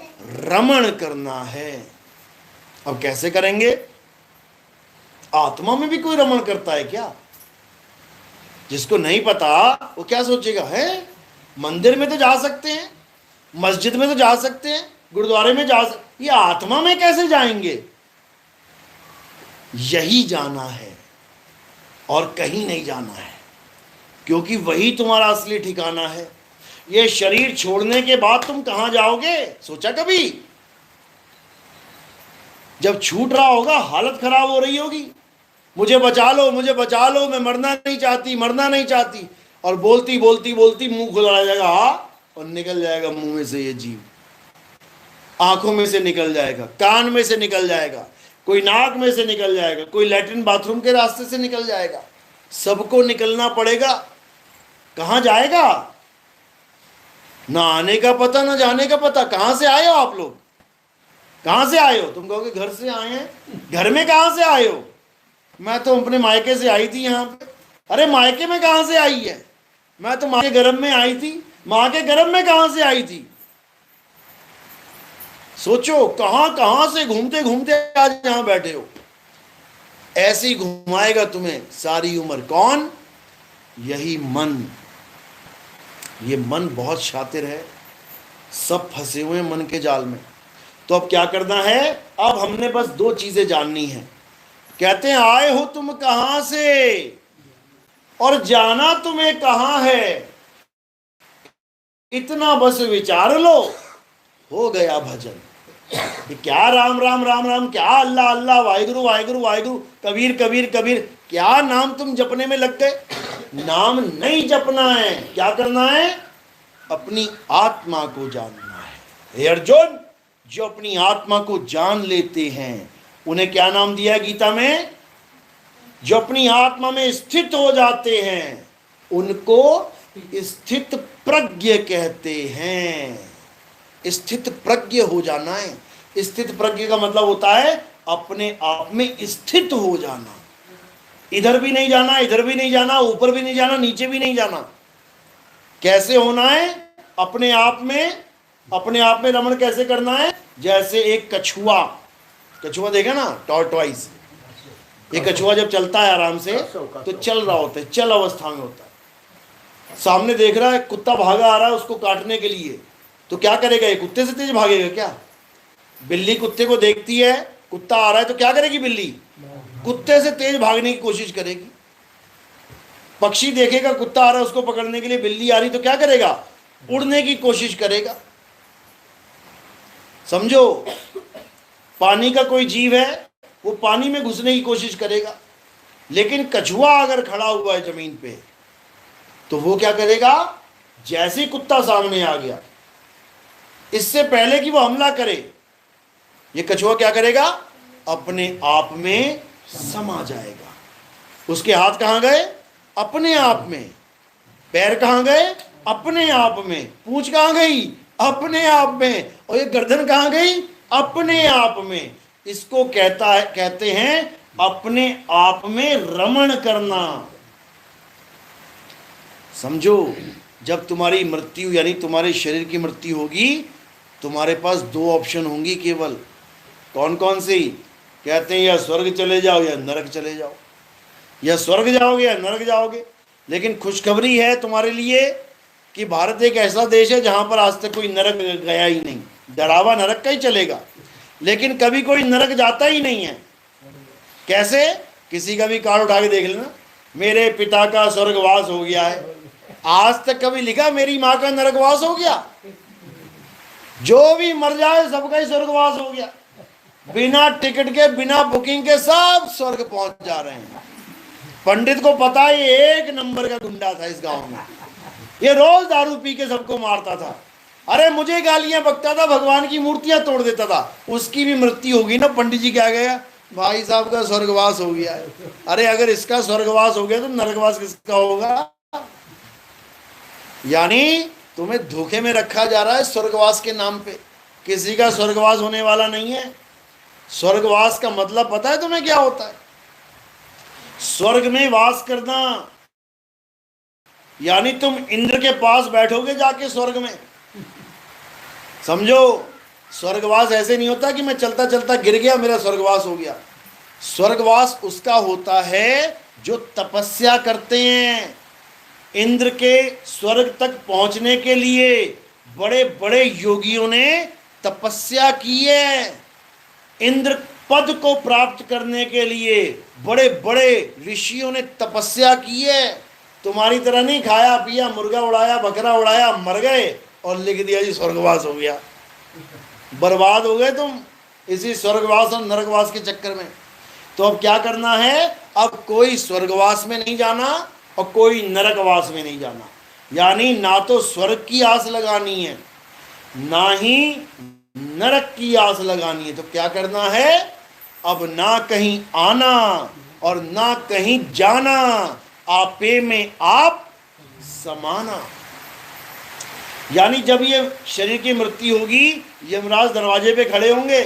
रमण करना है। अब कैसे करेंगे? आत्मा में भी कोई रमण करता है क्या? जिसको नहीं पता वो क्या सोचेगा, है मंदिर में तो जा सकते हैं, मस्जिद में तो जा सकते हैं, गुरुद्वारे में जा सकते, ये आत्मा में कैसे जाएंगे? यही जाना है और कहीं नहीं जाना है, क्योंकि वही तुम्हारा असली ठिकाना है। ये शरीर छोड़ने के बाद तुम कहां जाओगे? सोचा कभी? जब छूट रहा होगा हालत खराब हो रही होगी, मुझे बचा लो, मुझे बचा लो, मैं मरना नहीं चाहती, मरना नहीं चाहती, और बोलती बोलती बोलती मुंह खुला जाएगा और निकल जाएगा मुंह में से ये जीव, आंखों में से निकल जाएगा, कान में से निकल जाएगा, कोई नाक में से निकल जाएगा, कोई लैट्रिन बाथरूम के रास्ते से निकल जाएगा। सबको निकलना पड़ेगा। कहां जाएगा? ना आने का पता, ना जाने का पता। कहां से आए हो आप लोग? कहां से आए हो? तुम कहोगे घर से आए हैं। घर में कहां से आए हो? मैं तो अपने मायके से आई थी यहाँ पे। अरे मायके में कहां से आई है? मैं तो माँ के गर्भ में आई थी। माँ के गर्भ में कहां से आई थी? सोचो, कहां कहां से घूमते घूमते आज यहां बैठे हो। ऐसे ही घुमाएगा तुम्हें सारी उम्र। कौन? यही मन। ये मन बहुत शातिर है, सब फंसे हुए हैं मन के जाल में। तो अब क्या करना है? अब हमने बस 2 चीजें जाननी है। कहते हैं आए हो तुम कहां से और जाना तुम्हें कहां है, इतना बस विचार लो, हो गया भजन। ये क्या राम राम राम राम, क्या अल्लाह अल्लाह, वाहिगुरु वाहिगुरु वाहिगुरु, कबीर कबीर कबीर, क्या नाम तुम जपने में लग गए? नाम नहीं जपना है। क्या करना है? अपनी आत्मा को जानना है। हे अर्जुन, जो अपनी आत्मा को जान लेते हैं उन्हें क्या नाम दिया गीता में? जो अपनी आत्मा में स्थित हो जाते हैं उनको स्थित प्रज्ञ कहते हैं। स्थित प्रज्ञ हो जाना है। स्थित प्रज्ञ का मतलब होता है अपने आप में स्थित हो जाना। इधर भी नहीं जाना, इधर भी नहीं जाना, ऊपर भी नहीं जाना, नीचे भी नहीं जाना। कैसे होना है? अपने आप में, अपने आप में रमण कैसे करना है? जैसे एक कछुआ, कछुआ देखा ना, टॉर्टवाइज। ये कछुआ जब चलता है आराम से तो चल रहा होता है, चल अवस्था में होता है। सामने देख रहा है कुत्ता भागा आ रहा है उसको काटने के लिए, तो क्या करेगा? ये कुत्ते से तेज भागेगा क्या? बिल्ली कुत्ते को देखती है, कुत्ता आ रहा है तो क्या करेगी? बिल्ली कुत्ते से तेज भागने की कोशिश करेगी। पक्षी देखेगा कुत्ता आ रहा है उसको पकड़ने के लिए, बिल्ली आ रही तो क्या करेगा? उड़ने की कोशिश करेगा। समझो, पानी का कोई जीव है वो पानी में घुसने की कोशिश करेगा, लेकिन कछुआ अगर खड़ा हुआ है जमीन पे तो वो क्या करेगा? जैसे ही कुत्ता सामने आ गया, इससे पहले कि वो हमला करे, ये कछुआ क्या करेगा? अपने आप में समा जाएगा। उसके हाथ कहां गए? अपने आप में। पैर कहां गए? अपने आप में। पूंछ कहां गई? अपने आप में। और ये गर्दन कहां गई? अपने आप में। इसको कहते हैं अपने आप में रमण करना। समझो, जब तुम्हारी मृत्यु यानी तुम्हारे शरीर की मृत्यु होगी, तुम्हारे पास 2 ऑप्शन होंगी केवल। कौन कौन सी? कहते हैं या स्वर्ग चले जाओ या नरक चले जाओ। या स्वर्ग जाओगे या नरक जाओगे। लेकिन खुशखबरी है तुम्हारे लिए कि भारत एक ऐसा देश है जहां पर आज तक कोई नरक गया ही नहीं। डरावा नरक का ही चलेगा, लेकिन कभी कोई नरक जाता ही नहीं है। कैसे? किसी का भी कार्ड उठा के देख लेना, मेरे पिता का स्वर्गवास हो गया है। आज तक कभी लिखा मेरी माँ का नरकवास हो गया? जो भी मर जाए सबका ही स्वर्गवास हो गया। बिना टिकट के, बिना बुकिंग के सब स्वर्ग पहुंच जा रहे हैं। पंडित को पता है ये एक नंबर का गुंडा था इस गांव में, ये रोज दारू पी के सबको मारता था। अरे मुझे गालियां बकता था, भगवान की मूर्तियां तोड़ देता था। उसकी भी मृत्यु होगी ना। पंडित जी क्या गया, भाई साहब का स्वर्गवास हो गया है। अरे अगर इसका स्वर्गवास हो गया तो नरकवास किसका होगा? यानी तुम्हें धोखे में रखा जा रहा है स्वर्गवास के नाम पे। किसी का स्वर्गवास होने वाला नहीं है। स्वर्गवास का मतलब पता है तुम्हें क्या होता है? स्वर्ग में वास करना, यानी तुम इंद्र के पास बैठोगे जाके स्वर्ग में। समझो, स्वर्गवास ऐसे नहीं होता कि मैं चलता चलता गिर गया मेरा स्वर्गवास हो गया। स्वर्गवास उसका होता है जो तपस्या करते हैं। इंद्र के स्वर्ग तक पहुंचने के लिए बड़े बड़े योगियों ने तपस्या की है। इंद्र पद को प्राप्त करने के लिए बड़े बड़े ऋषियों ने तपस्या की है। तुम्हारी तरह नहीं खाया पिया, मुर्गा उड़ाया, बकरा उड़ाया, मर गए और लिख दिया जी स्वर्गवास हो गया। बर्बाद हो गए तुम इसी स्वर्गवास और नरकवास के चक्कर में। तो अब क्या करना है? अब कोई स्वर्गवास में नहीं जाना और कोई नरकवास में नहीं जाना। यानी ना तो स्वर्ग की आस लगानी है, ना ही नरक की आस लगानी है। तो क्या करना है? अब ना कहीं आना और ना कहीं जाना, आपे में आप समाना। यानी जब ये शरीर की मृत्यु होगी, यमराज दरवाजे पे खड़े होंगे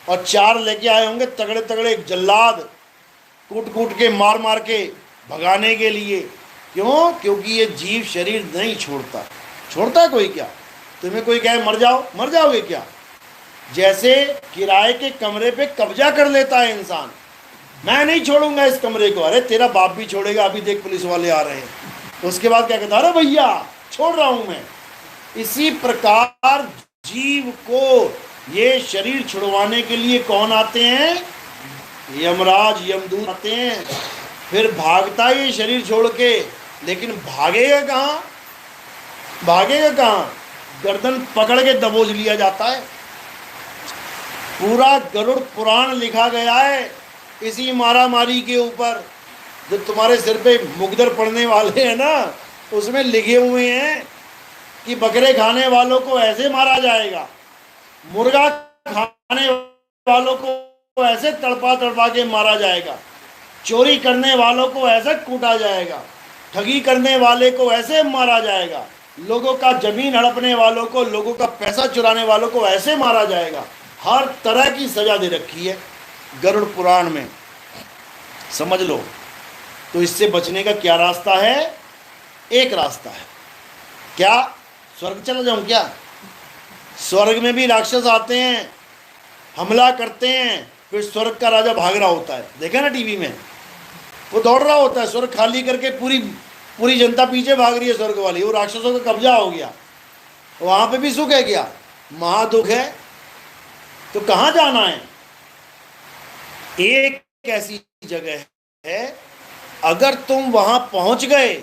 और चार लेके आए होंगे तगड़े तगड़े जल्लाद, कूट कूट के मार मार के भगाने के लिए। क्यों? क्योंकि ये जीव शरीर नहीं छोड़ता। छोड़ता है कोई क्या? तुम्हें कोई कहे मर जाओ, मर जाओगे क्या? जैसे किराए के कमरे पे कब्जा कर लेता है इंसान, मैं नहीं छोड़ूंगा इस कमरे को। अरे तेरा बाप भी छोड़ेगा, अभी देख पुलिस वाले आ रहे हैं। उसके बाद क्या कहता है? अरे भैया छोड़ रहा हूं मैं। इसी प्रकार जीव को ये शरीर छुड़वाने के लिए कौन आते हैं? यमराज, यमदूत आते हैं। फिर भागता ये शरीर छोड़ के, लेकिन भागेगा कहाँ? भागेगा कहाँ? गर्दन पकड़ के दबोच लिया जाता है। पूरा गरुड़ पुराण लिखा गया है इसी मारा मारी के ऊपर। जो तुम्हारे सिर पे मुकद्दर पड़ने वाले हैं ना, उसमें लिखे हुए हैं कि बकरे खाने वालों को ऐसे मारा जाएगा, मुर्गा खाने वालों को ऐसे तड़पा तड़पा के मारा जाएगा, चोरी करने वालों को ऐसे कूटा जाएगा, ठगी करने वाले को ऐसे मारा जाएगा, लोगों का जमीन हड़पने वालों को, लोगों का पैसा चुराने वालों को ऐसे मारा जाएगा। हर तरह की सजा दे रखी है गरुड़ पुराण में, समझ लो। तो इससे बचने का क्या रास्ता है? एक रास्ता है। क्या? स्वर्ग चला जाऊं क्या? स्वर्ग में भी राक्षस आते हैं, हमला करते हैं, फिर स्वर्ग का राजा भाग रहा होता है। देखा ना टीवी में, वो दौड़ रहा होता है स्वर्ग खाली करके, पूरी जनता पीछे भाग रही है स्वर्ग वाली। वो राक्षसों का कब्जा हो गया, वहां पे भी सुख है क्या? महादुख है। तो कहां जाना है? एक ऐसी जगह है, अगर तुम वहां पहुंच गए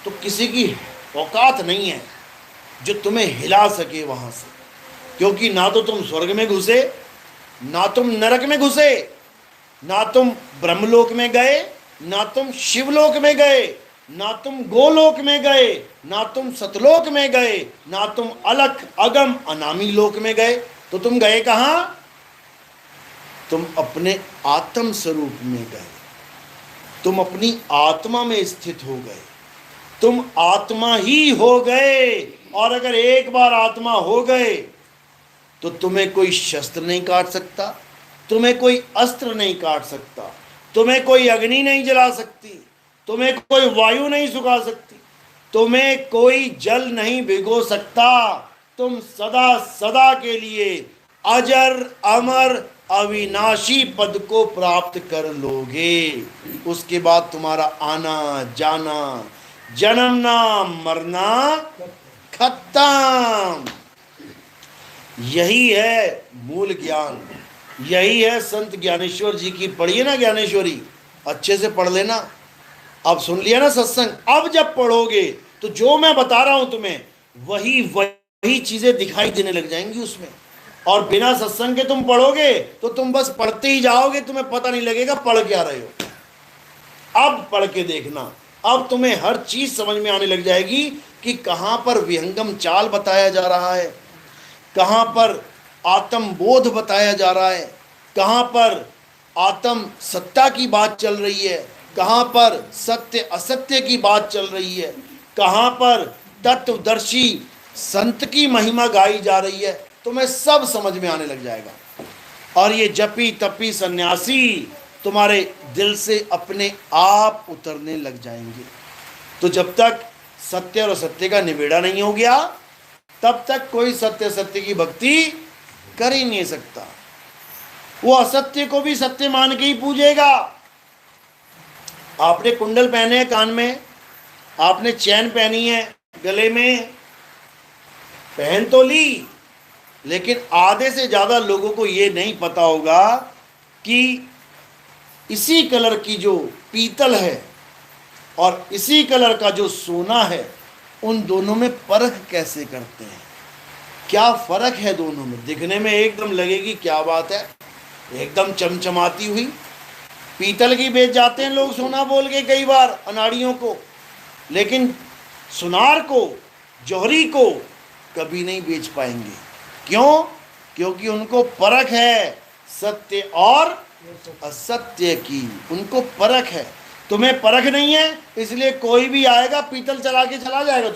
तो किसी की औकात नहीं है जो तुम्हें हिला सके वहां से। क्योंकि ना तो तुम स्वर्ग में घुसे, ना तुम नरक में घुसे, ना तुम ब्रह्मलोक में गए, ना तुम शिवलोक में गए, ना तुम गोलोक में गए, ना तुम सतलोक में गए, ना तुम अलख अगम अनामी लोक में गए। तो तुम गए कहां? तुम अपने आत्म स्वरूप में गए। तुम अपनी आत्मा में स्थित हो गए। तुम आत्मा ही हो गए। और अगर एक बार आत्मा हो गए तो तुम्हें कोई शस्त्र नहीं काट सकता, तुम्हें कोई अस्त्र नहीं काट सकता, तुम्हें कोई अग्नि नहीं जला सकती, तुम्हें कोई वायु नहीं सुखा सकती, तुम्हें कोई जल नहीं भिगो सकता। तुम सदा सदा के लिए अजर अमर अविनाशी पद को प्राप्त कर लोगे। उसके बाद तुम्हारा आना जाना, जन्मना मरना खत्म। यही है मूल ज्ञान, यही है संत ज्ञानेश्वर जी की। पढ़िए ना ज्ञानेश्वरी, अच्छे से पढ़ लेना। अब सुन लिया ना सत्संग, अब जब पढ़ोगे तो जो मैं बता रहा हूं तुम्हें वही चीजें दिखाई देने लग जाएंगी उसमें। और बिना सत्संग के तुम पढ़ोगे तो तुम बस पढ़ते ही जाओगे, तुम्हें पता नहीं लगेगा पढ़ क्या रहे हो। अब पढ़ के देखना, अब तुम्हें हर चीज समझ में आने लग जाएगी कि कहां पर विहंगम चाल बताया जा रहा है, कहां पर आत्म बोध बताया जा रहा है, कहां पर आत्म सत्ता की बात चल रही है, कहां पर सत्य असत्य की बात चल रही है, कहां पर तत्वदर्शी संत की महिमा गाई जा रही है। तुम्हें सब समझ में आने लग जाएगा। और ये जपी तपी सन्यासी तुम्हारे दिल से अपने आप उतरने लग जाएंगे। तो जब तक सत्य और असत्य का निबेड़ा नहीं हो गया, तब तक कोई सत्य सत्य की भक्ति कर ही नहीं सकता। वो असत्य को भी सत्य मान के ही पूजेगा। आपने कुंडल पहने हैं कान में, आपने चैन पहनी है गले में, पहन तो ली, लेकिन आधे से ज्यादा लोगों को ये नहीं पता होगा कि इसी कलर की जो पीतल है और इसी कलर का जो सोना है, उन दोनों में परख कैसे करते हैं, क्या फर्क है दोनों में। दिखने में एकदम लगेगी क्या बात है, एकदम चमचमाती हुई पीतल की बेच जाते हैं लोग सोना बोल के कई बार अनाड़ियों को, लेकिन सुनार को, जौहरी को कभी नहीं बेच पाएंगे। क्यों? क्योंकि उनको परख है सत्य और असत्य की, उनको परख है। तुम्हें परख नहीं है, इसलिए कोई भी आएगा पीतल चला के चला जाएगा,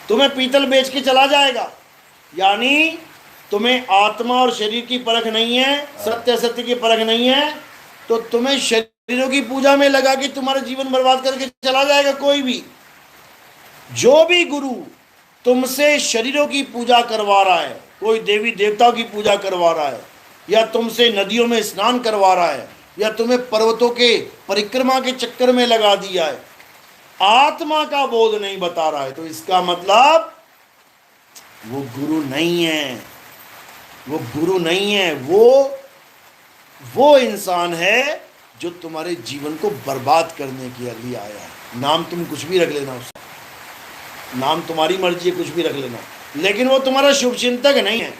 तुम्हें पीतल बेच के चला जाएगा। यानी तुम्हें आत्मा और शरीर की परख नहीं है, सत्य असत्य की परख नहीं है, तो तुम्हें शरीरों की पूजा में लगा के तुम्हारा जीवन बर्बाद करके चला जाएगा कोई भी। जो भी गुरु तुमसे शरीरों की पूजा करवा रहा है, कोई देवी देवताओं की पूजा करवा रहा है, या तुमसे नदियों में स्नान करवा रहा है, या तुम्हें पर्वतों के परिक्रमा के चक्कर में लगा दिया है, आत्मा का बोध नहीं बता रहा है, तो इसका मतलब वो गुरु नहीं है। वो गुरु नहीं है, वो इंसान है जो तुम्हारे जीवन को बर्बाद करने के लिए आया है। नाम तुम कुछ भी रख लेना, उसका नाम तुम्हारी मर्जी है, कुछ भी रख लेना, लेकिन वो तुम्हारा शुभ चिंतक नहीं है।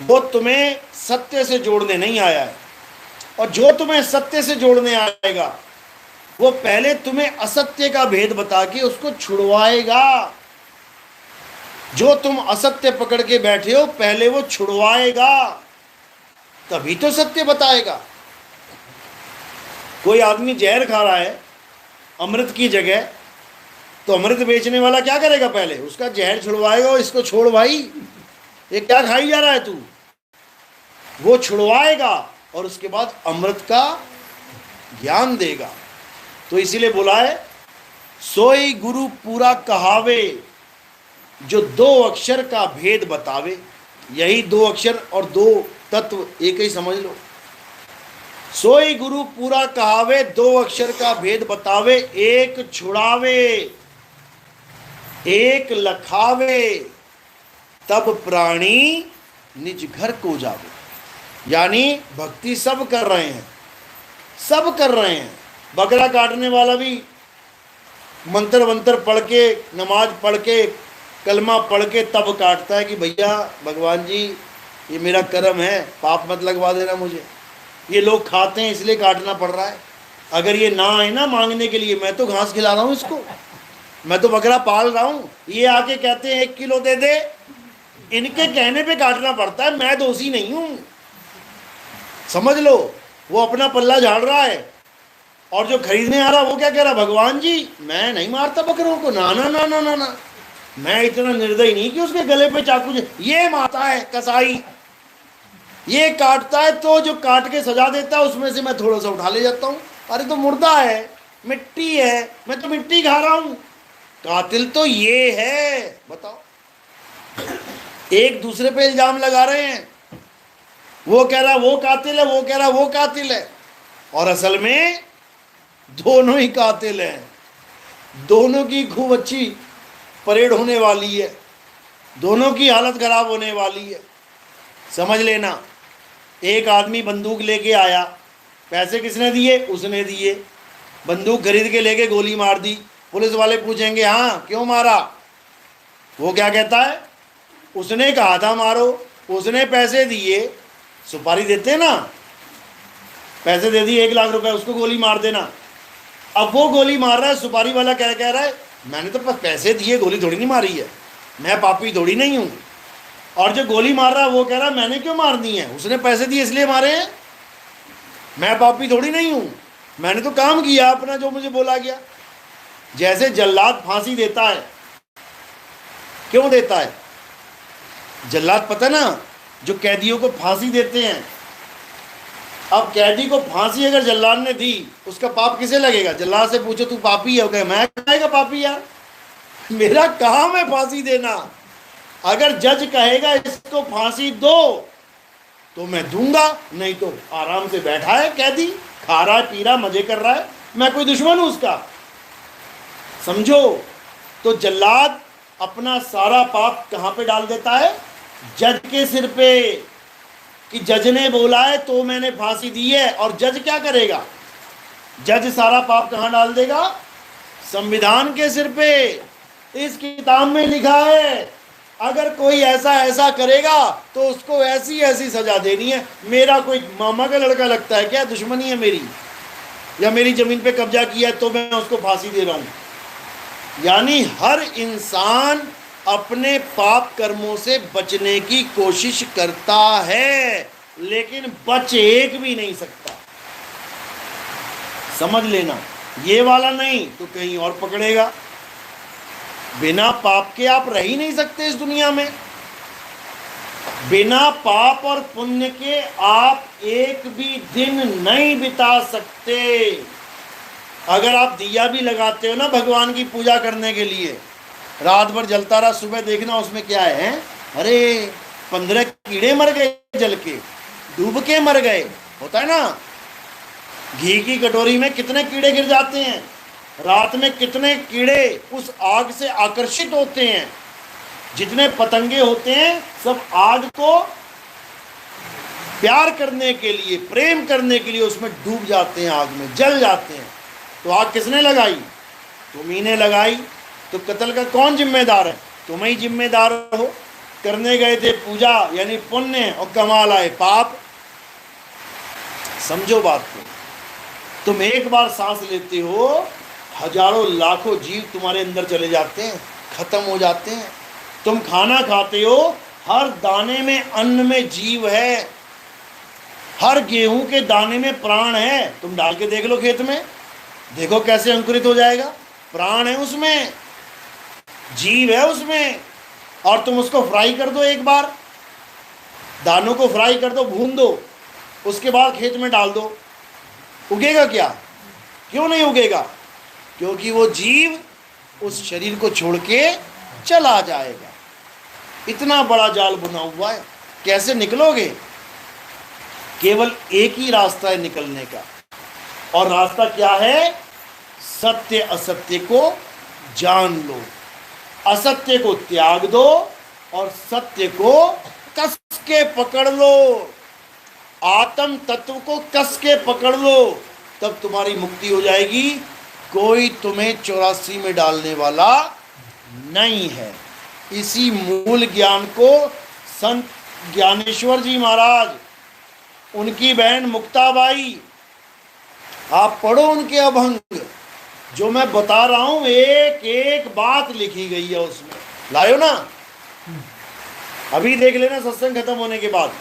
वो तुम्हें सत्य से जोड़ने नहीं आया है। और जो तुम्हें सत्य से जोड़ने आएगा, वो पहले तुम्हें असत्य का भेद बता के उसको छुड़वाएगा। जो तुम असत्य पकड़ के बैठे हो, पहले वो छुड़वाएगा, तभी तो सत्य बताएगा। कोई आदमी जहर खा रहा है अमृत की जगह, तो अमृत बेचने वाला क्या करेगा? पहले उसका जहर छुड़वाएगा। इसको छोड़ भाई, ये क्या खाई जा रहा है तू, वो छुड़वाएगा और उसके बाद अमृत का ज्ञान देगा। तो इसीलिए बोला है, सोई गुरु पूरा कहावे, जो दो अक्षर का भेद बतावे। यही दो अक्षर और दो तत्व एक ही समझ लो। सोई गुरु पूरा कहावे, दो अक्षर का भेद बतावे, एक छुड़ावे एक लखावे, तब प्राणी निज घर को जावे। यानी भक्ति सब कर रहे हैं, सब कर रहे हैं। बकरा काटने वाला भी मंत्र वंत्र पढ़ के, नमाज पढ़ के, कलमा पढ़ के तब काटता है कि भैया भगवान जी ये मेरा कर्म है, पाप मत लगवा देना मुझे। ये लोग खाते हैं इसलिए काटना पड़ रहा है। अगर ये ना है ना मांगने के लिए, मैं तो घास खिला रहा हूँ इसको, मैं तो बकरा पाल रहा हूँ। ये आके कहते हैं 1 किलो दे दे, इनके कहने पे काटना पड़ता है। मैं दोषी नहीं हूँ, समझ लो। वो अपना पल्ला झाड़ रहा है और जो खरीदने आ रहा वो क्या कह रहा, भगवान जी मैं नहीं मारता बकरों को, ना ना ना ना ना ना, मैं इतना निर्दयी नहीं कि उसके गले पे चाकू। ये मारता है कसाई, ये काटता है, तो जो काट के सजा देता है उसमें से मैं थोड़ा सा उठा ले जाता हूँ। अरे तो मुर्दा है, मिट्टी है, मैं तो मिट्टी खा रहा हूँ। कातिल तो ये है। बताओ, एक दूसरे पे इल्जाम लगा रहे हैं। वो कह रहा वो कातिल है, वो कह रहा वो कातिल है, और असल में दोनों ही कातिल हैं। दोनों की खूब अच्छी परेड होने वाली है, दोनों की हालत खराब होने वाली है। समझ लेना, एक आदमी बंदूक लेके आया, पैसे किसने दिए? उसने दिए। बंदूक खरीद के लेके गोली मार दी। पुलिस वाले पूछेंगे हाँ क्यों मारा? वो क्या कहता है? उसने कहा था मारो, उसने पैसे दिए। सुपारी देते ना, पैसे दे दिए 1 लाख रुपए, उसको गोली मार देना। अब वो गोली मार रहा है, सुपारी वाला कह रहा है मैंने तो पैसे दिए, गोली थोड़ी नहीं मारी है, मैं पापी थोड़ी नहीं हूं। और जो गोली मार रहा है वो कह रहा है मैंने क्यों मारनी है, उसने पैसे दिए इसलिए मारे हैं, मैं पापी थोड़ी नहीं हूं, मैंने तो काम किया अपना जो मुझे बोला गया। जैसे जल्लाद फांसी देता है, क्यों देता है? जल्लाद पता ना, जो कैदियों को फांसी देते हैं। अब कैदी को फांसी अगर जल्लाद ने दी, उसका पाप किसे लगेगा? जल्लाद से पूछो तू पापी है, कहे मैं कहेगा पापी यार, मेरा काम है फांसी देना। अगर जज कहेगा इसको फांसी दो तो मैं दूंगा, नहीं तो आराम से बैठा है कैदी, खा रहा है, पी रहा, मजे कर रहा है, मैं कोई दुश्मन हूं उसका? समझो। तो जल्लाद अपना सारा पाप कहां पे डाल देता है? जज के सिर पे, कि जज ने बोला है तो मैंने फांसी दी है। और जज क्या करेगा? जज सारा पाप कहां डाल देगा? संविधान के सिर पे। इस किताब में लिखा है अगर कोई ऐसा ऐसा करेगा तो उसको ऐसी ऐसी सजा देनी है। मेरा कोई मामा का लड़का लगता है क्या? दुश्मनी है मेरी, या मेरी जमीन पे कब्जा किया है तो मैं उसको फांसी दे रहा हूं। यानी हर इंसान अपने पाप कर्मों से बचने की कोशिश करता है, लेकिन बच एक भी नहीं सकता। समझ लेना, ये वाला नहीं तो कहीं और पकड़ेगा। बिना पाप के आप रह ही नहीं सकते इस दुनिया में। बिना पाप और पुण्य के आप एक भी दिन नहीं बिता सकते। अगर आप दिया भी लगाते हो ना भगवान की पूजा करने के लिए, रात भर जलता रहा, सुबह देखना उसमें क्या है, अरे 15 कीड़े मर गए जल के, डूब के मर गए। होता है ना, घी की कटोरी में कितने कीड़े गिर जाते हैं, रात में कितने कीड़े उस आग से आकर्षित होते हैं। जितने पतंगे होते हैं सब आग को प्यार करने के लिए, प्रेम करने के लिए उसमें डूब जाते हैं, आग में जल जाते हैं। तो आग किसने लगाई? तुम्ही ने लगाई। तो कत्ल का कौन जिम्मेदार है? तुम ही जिम्मेदार हो। करने गए थे पूजा यानी पुण्य और कमाल आए पाप। समझो बात को। तुम एक बार सांस लेते हो, हजारों लाखों जीव तुम्हारे अंदर चले जाते हैं, खत्म हो जाते हैं। तुम खाना खाते हो, हर दाने में अन्न में जीव है, हर गेहूं के दाने में प्राण है। तुम डाल के देख लो खेत में, देखो कैसे अंकुरित हो जाएगा। प्राण है उसमें, जीव है उसमें। और तुम उसको फ्राई कर दो, एक बार दानों को फ्राई कर दो, भून दो, उसके बाद खेत में डाल दो, उगेगा क्या? क्यों नहीं उगेगा? क्योंकि वो जीव उस शरीर को छोड़ के चला जाएगा। इतना बड़ा जाल बुना हुआ है, कैसे निकलोगे? केवल एक ही रास्ता है निकलने का, और रास्ता क्या है? सत्य असत्य को जान लो, असत्य को त्याग दो और सत्य को कस के पकड़ लो। आत्म तत्व को कस के पकड़ लो, तब तुम्हारी मुक्ति हो जाएगी। कोई तुम्हें 84 में डालने वाला नहीं है। इसी मूल ज्ञान को संत ज्ञानेश्वर जी महाराज, उनकी बहन मुक्ताबाई, आप पढ़ो उनके अभंग, जो मैं बता रहा हूं एक एक बात लिखी गई है उसमें। लायो ना, अभी देख लेना सत्संग खत्म होने के बाद,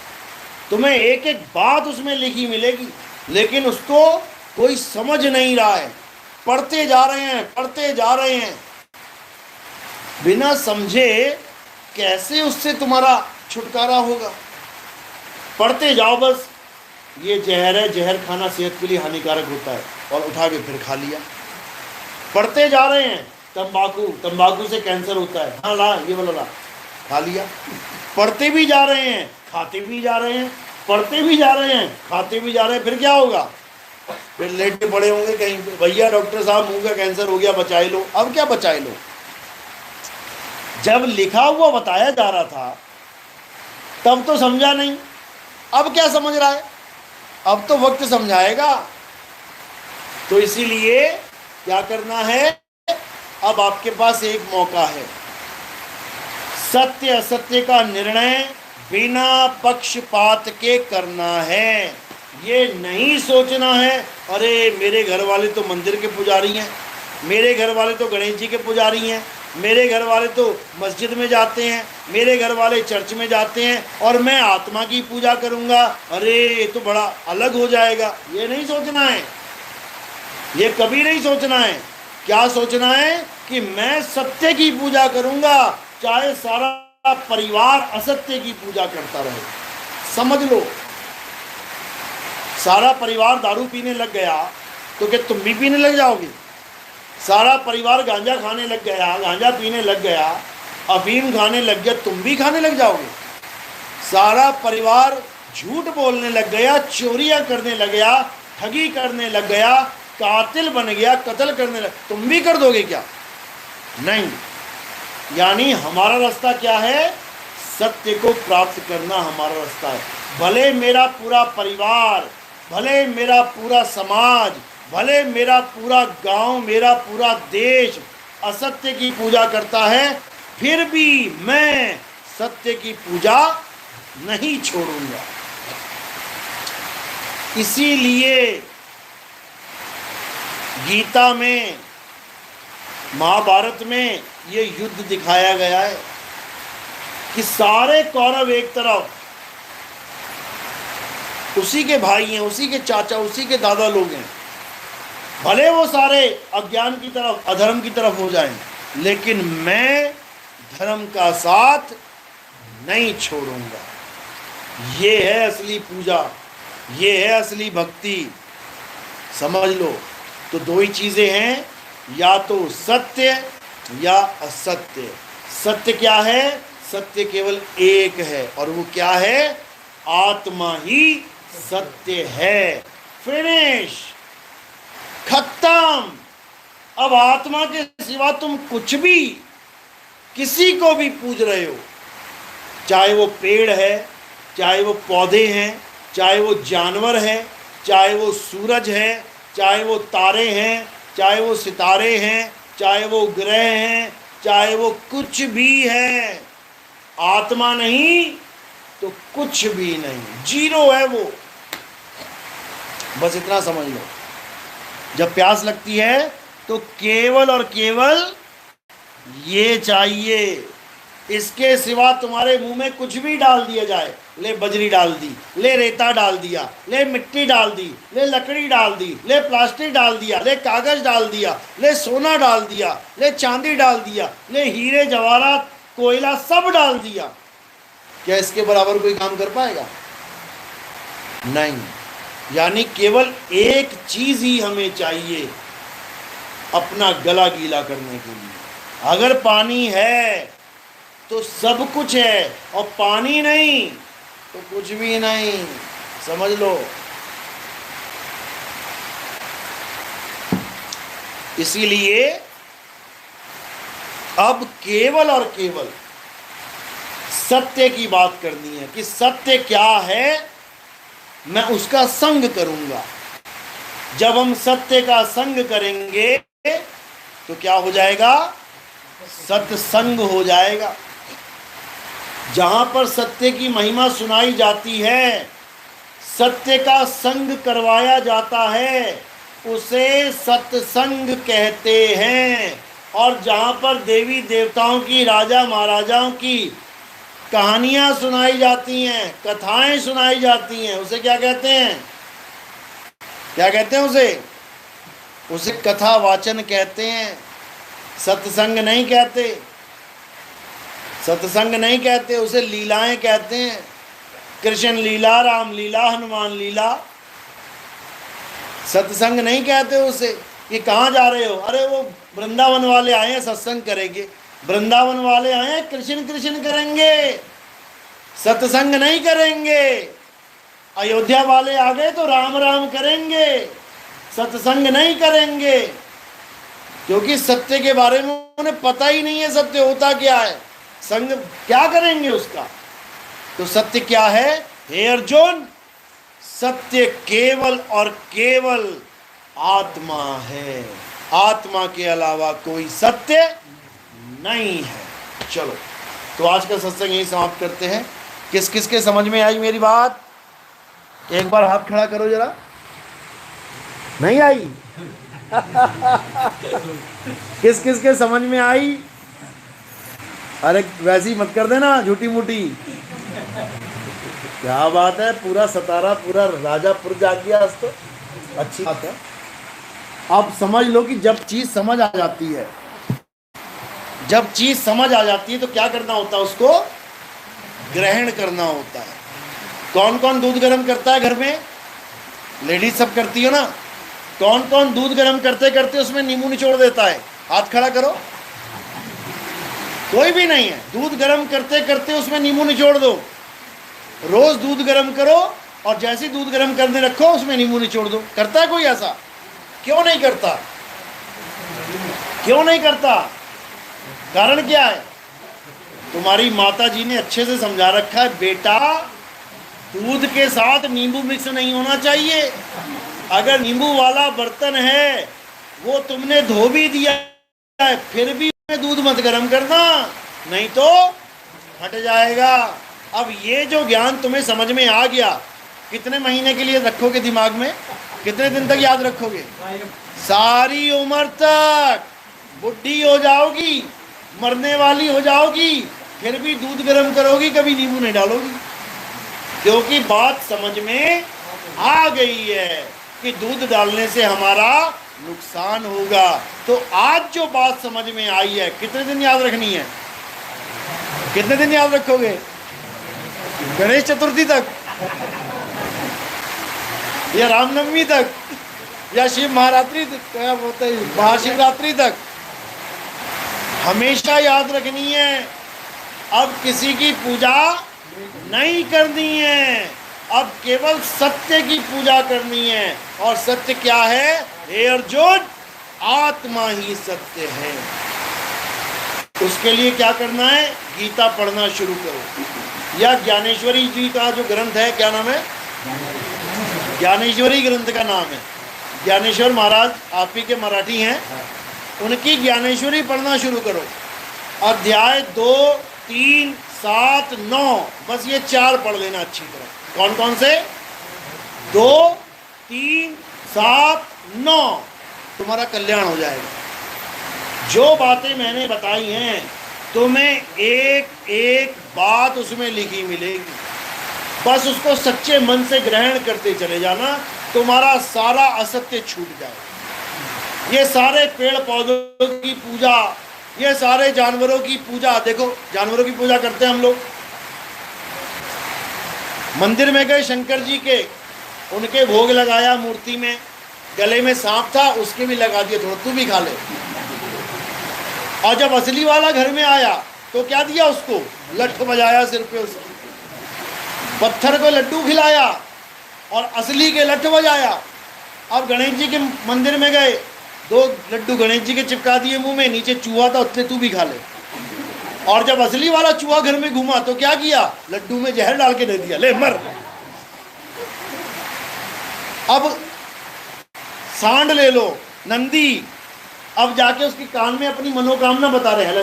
तुम्हें एक एक बात उसमें लिखी मिलेगी। लेकिन उसको कोई समझ नहीं रहा है, पढ़ते जा रहे हैं, पढ़ते जा रहे हैं, बिना समझे कैसे उससे तुम्हारा छुटकारा होगा। पढ़ते जाओ बस, ये जहर है, जहर खाना सेहत के लिए हानिकारक होता है, और उठा के फिर खा लिया। पढ़ते जा रहे हैं, तंबाकू, तंबाकू से कैंसर होता है, हाँ ला ये वाला ला, खा लिया। पढ़ते भी जा रहे हैं, खाते भी जा रहे हैं, पढ़ते भी जा रहे हैं, खाते भी जा रहे हैं, फिर क्या होगा? फिर लेटे पड़े होंगे कहीं, भैया डॉक्टर साहब मुंह का कैंसर हो गया, बचाए लो। अब क्या बचाए लो? जब लिखा हुआ बताया जा रहा था तब तो समझा नहीं, अब क्या समझ रहा है? अब तो वक्त समझाएगा। तो इसीलिए क्या करना है? अब आपके पास एक मौका है, सत्य असत्य का निर्णय बिना पक्षपात के करना है। ये नहीं सोचना है अरे मेरे घर वाले तो मंदिर के पुजारी हैं, मेरे घर वाले तो गणेश जी के पुजारी हैं, मेरे घर वाले तो मस्जिद में जाते हैं, मेरे घर वाले चर्च में जाते हैं और मैं आत्मा की पूजा करूंगा, अरे ये तो बड़ा अलग हो जाएगा। ये नहीं सोचना है, ये कभी नहीं सोचना है। क्या सोचना है कि मैं सत्य की पूजा करूंगा, चाहे सारा परिवार असत्य की पूजा करता रहे। समझ लो, सारा परिवार दारू पीने लग गया तो क्या तुम भी पीने लग जाओगे? सारा परिवार गांजा खाने लग गया, गांजा पीने लग गया, अफीम खाने लग गया, तुम भी खाने लग जाओगे? सारा परिवार झूठ बोलने लग गया, चोरियां करने लग गया, ठगी करने लग गया, कातिल बन गया, कत्ल करने लग, तुम भी कर दोगे क्या? नहीं। यानी हमारा रास्ता क्या है? सत्य को प्राप्त करना हमारा रास्ता है। भले मेरा पूरा परिवार, भले मेरा पूरा समाज, भले मेरा पूरा गांव, मेरा पूरा देश असत्य की पूजा करता है, फिर भी मैं सत्य की पूजा नहीं छोड़ूंगा। इसीलिए गीता में, महाभारत में ये युद्ध दिखाया गया है कि सारे कौरव एक तरफ, उसी के भाई हैं, उसी के चाचा, उसी के दादा लोग हैं, भले वो सारे अज्ञान की तरफ, अधर्म की तरफ हो जाएं, लेकिन मैं धर्म का साथ नहीं छोड़ूंगा। ये है असली पूजा, ये है असली भक्ति। समझ लो। तो दो ही चीजें हैं, या तो सत्य या असत्य। सत्य क्या है? सत्य केवल एक है, और वो क्या है? आत्मा ही सत्य है। फिनिश, खत्म। अब आत्मा के सिवा तुम कुछ भी, किसी को भी पूज रहे हो, चाहे वो पेड़ है, चाहे वो पौधे हैं, चाहे वो जानवर है, चाहे वो सूरज है, चाहे वो तारे हैं, चाहे वो सितारे हैं, चाहे वो ग्रह हैं, चाहे वो कुछ भी है, आत्मा नहीं तो कुछ भी नहीं, जीरो है वो। बस इतना समझ लो। जब प्यास लगती है तो केवल और केवल ये चाहिए, इसके सिवा तुम्हारे मुंह में कुछ भी डाल दिया जाए, ले बजरी डाल दी, ले रेता डाल दिया, ले मिट्टी डाल दी, ले लकड़ी डाल दी, ले प्लास्टिक डाल दिया, ले कागज डाल दिया, ले सोना डाल दिया, ले चांदी डाल दिया, ले हीरे जवाहरात कोयला सब डाल दिया, क्या इसके बराबर कोई काम कर पाएगा? नहीं। यानी केवल एक चीज ही हमें चाहिए अपना गला गीला करने के लिए। अगर पानी है तो सब कुछ है, और पानी नहीं तो कुछ भी नहीं। समझ लो। इसीलिए अब केवल और केवल सत्य की बात करनी है कि सत्य क्या है, मैं उसका संग करूंगा। जब हम सत्य का संग करेंगे तो क्या हो जाएगा? सत्संग हो जाएगा। जहां पर सत्य की महिमा सुनाई जाती है, सत्य का संग करवाया जाता है, उसे सत्संग कहते हैं। और जहां पर देवी देवताओं की, राजा महाराजाओं की कहानियां सुनाई जाती हैं, कथाएं सुनाई जाती हैं, उसे क्या कहते हैं? क्या कहते हैं उसे? उसे कथा वाचन कहते हैं, सत्संग नहीं कहते। सत्संग नहीं कहते, उसे लीलाएं कहते हैं। कृष्ण लीला, राम लीला, हनुमान लीला। सत्संग नहीं कहते उसे। ये कहाँ जा रहे हो? अरे वो वृंदावन वाले आए हैं, सत्संग करेंगे। वृंदावन वाले आए हैं, कृष्ण कृष्ण करेंगे, सत्संग नहीं करेंगे। अयोध्या वाले आ गए तो राम राम करेंगे, सत्संग नहीं करेंगे, क्योंकि सत्य के बारे में उन्हें पता ही नहीं है सत्य होता क्या है, संग क्या करेंगे उसका। तो सत्य क्या है? हे अर्जुन, सत्य केवल और केवल आत्मा है, आत्मा के अलावा कोई सत्य नहीं है। चलो, तो आज का सत्संग यही समाप्त करते हैं। किस किस के समझ में आई मेरी बात? एक बार हाथ खड़ा करो जरा। नहीं आई? किस किस के समझ में आई? अरे वैसी मत कर देना झूठी मूठी। क्या बात है, पूरा सतारा, पूरा राजापुर जाग गया आज तो। अच्छी बात है। अब समझ लो कि जब चीज समझ आ जाती है, जब चीज समझ आ जाती है तो क्या करना होता है? उसको ग्रहण करना होता है। कौन कौन दूध गर्म करता है घर में? लेडीज सब करती हो ना। कौन कौन दूध गर्म करते करते उसमें नींबू निचोड़ देता है? हाथ खड़ा करो। कोई भी नहीं है। दूध गर्म करते करते उसमें नींबू निचोड़ दो। रोज दूध गर्म करो और जैसे दूध गर्म करने रखो उसमें नींबू निचोड़ दो। करता है कोई ऐसा? क्यों नहीं करता? क्यों नहीं करता? कारण क्या है? तुम्हारी माता जी ने अच्छे से समझा रखा है, बेटा दूध के साथ नींबू मिक्स नहीं होना चाहिए। अगर नींबू वाला बर्तन है वो तुमने धो भी दिया है, फिर भी दूध मत गर्म करना, नहीं तो फट जाएगा। अब ये जो ज्ञान तुम्हें समझ में आ गया, कितने महीने के लिए रखोगे दिमाग में? कितने दिन तक याद रखोगे? सारी उम्र तक। बुढ़ी हो जाओगी, मरने वाली हो जाओगी, फिर भी दूध गर्म करोगी, कभी नींबू नहीं डालोगी, क्योंकि बात समझ में आ गई है कि दूध डालने से हमारा नुकसान होगा। तो आज जो बात समझ में आई है, कितने दिन याद रखनी है? कितने दिन याद रखोगे? गणेश चतुर्थी तक, या रामनवमी तक, या शिव महारात्रि तक, क्या बोलते हैं, महाशिवरात्रि तक? हमेशा याद रखनी है। अब किसी की पूजा नहीं करनी है, अब केवल सत्य की पूजा करनी है। और सत्य क्या है? हे अर्जुन, आत्मा ही सत्य है। उसके लिए क्या करना है? गीता पढ़ना शुरू करो, या ज्ञानेश्वरी जी का जो ग्रंथ है, क्या नाम है? ज्ञानेश्वरी ग्रंथ का नाम है। ज्ञानेश्वर महाराज आप ही के मराठी हैं, उनकी ज्ञानेश्वरी पढ़ना शुरू करो। अध्याय 2, 3, 7, 9, बस ये 4 पढ़ लेना अच्छी तरह। कौन कौन से? 2, 3, 7, 9, तुम्हारा कल्याण हो जाएगा। जो बातें मैंने बताई हैं तुम्हें एक एक बात उसमें लिखी मिलेगी, बस उसको सच्चे मन से ग्रहण करते चले जाना, तुम्हारा सारा असत्य छूट जाएगा। ये सारे पेड़ पौधों की पूजा, ये सारे जानवरों की पूजा, देखो जानवरों की पूजा करते हैं हम लोग। मंदिर में गए शंकर जी के, उनके भोग लगाया मूर्ति में, गले में सांप था उसके भी लगा दिए, थोड़ा तू भी खा ले। और जब असली वाला घर में आया तो क्या दिया उसको? लठ बजाया सिर पे उसकी, पत्थर को लड्डू खिलाया और असली के लठ बजाया। अब गणेश जी के मंदिर में गए, 2 लड्डू गणेश जी के चिपका दिए मुंह में, नीचे चूहा था उतने तू भी खा ले। और जब असली वाला चूहा घर में घूमा तो क्या किया? लड्डू में जहर डाल के दे दिया, ले मर। अब सांड ले लो, नंदी, अब जाके उसकी कान में अपनी मनोकामना बता रहे हैं,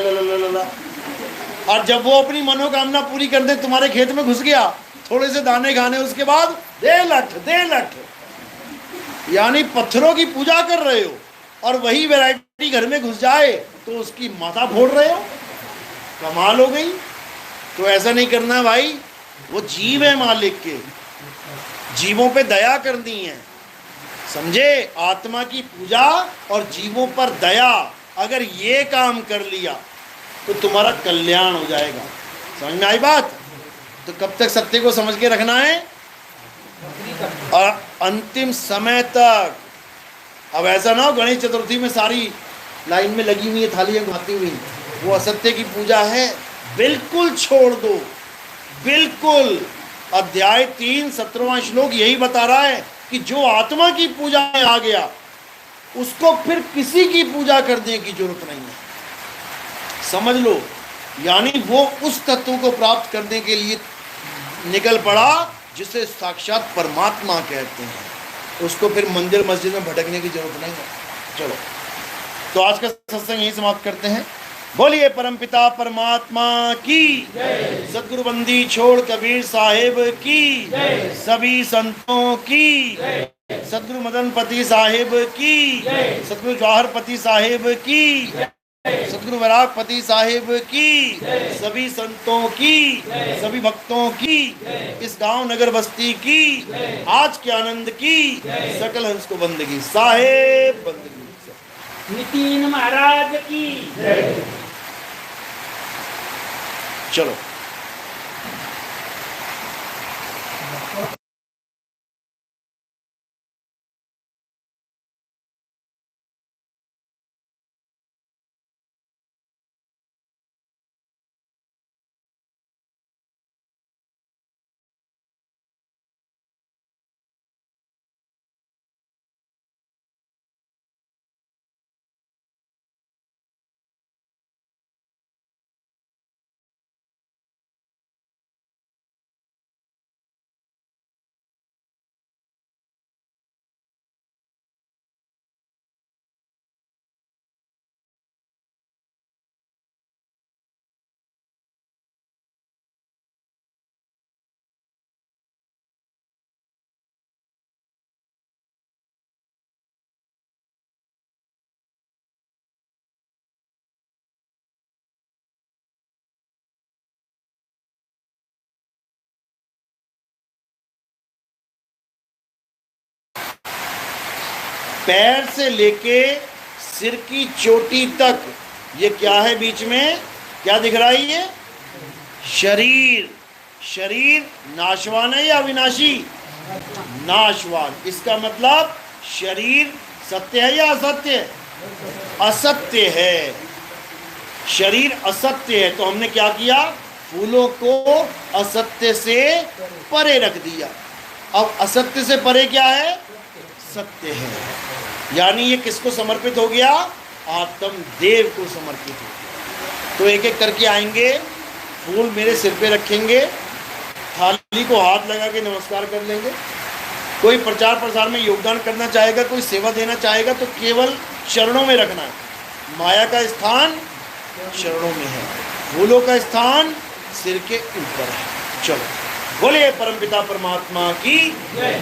और जब वो अपनी मनोकामना पूरी करने तुम्हारे खेत में घुस गया, थोड़े से दाने खाने, उसके बाद दे लठ दे लठ, यानी पत्थरों की पूजा कर रहे हो। और वही वैरायटी घर में घुस जाए तो उसकी माथा फोड़ रहे हो, कमाल हो गई। तो ऐसा नहीं करना भाई, वो जीव है मालिक के, जीवों पे दया करनी है, समझे? आत्मा की पूजा और जीवों पर दया, अगर ये काम कर लिया तो तुम्हारा कल्याण हो जाएगा। समझ में आई बात? तो कब तक सत्य को समझ के रखना है? और अंतिम समय तक। अब ऐसा ना हो गणेश चतुर्थी में सारी लाइन में लगी हुई है थालियां घुमाती हुई, वो असत्य की पूजा है, बिल्कुल छोड़ दो, बिल्कुल। अध्याय 3 17वां श्लोक यही बता रहा है कि जो आत्मा की पूजा में आ गया उसको फिर किसी की पूजा करने की जरूरत नहीं है। समझ लो, यानी वो उस तत्व को प्राप्त करने के लिए निकल पड़ा जिसे साक्षात परमात्मा कहते हैं। उसको फिर मंदिर मस्जिद में भटकने की जरूरत नहीं है। चलो, तो आज का सत्संग यही समाप्त करते हैं। बोलिए परमपिता परमात्मा की, सदगुरु बंदी छोड़ कबीर साहिब की, सभी संतों की, सदगुरु मदनपति साहिब की, सदगुरु जवाहरपति साहिब की, सदगुरु वैरागपति साहिब की, सभी संतों की, सभी भक्तों की, इस गांव नगर बस्ती की, आज के आनंद की, सकल हंस को बंदगी साहिब बंदगी। नितिन महाराज की। चलो, पैर से लेके सिर की चोटी तक ये क्या है? बीच में क्या दिख रहा है? ये शरीर। शरीर नाशवान है या अविनाशी? नाशवान। इसका मतलब शरीर सत्य है या असत्य? असत्य है। शरीर असत्य है, तो हमने क्या किया? फूलों को असत्य से परे रख दिया। अब असत्य से परे क्या है? सत्य है। यानी ये किसको समर्पित हो गया? आत्म देव को समर्पित हो गया। तो एक एक करके आएंगे, फूल मेरे सिर पे रखेंगे, थाली को हाथ लगा के नमस्कार कर लेंगे। कोई प्रचार प्रसार में योगदान करना चाहेगा, कोई सेवा देना चाहेगा, तो केवल चरणों में रखना है। माया का स्थान चरणों में है, फूलों का स्थान सिर के ऊपर है। चलो, बोलिए परमपिता परमात्मा की जय।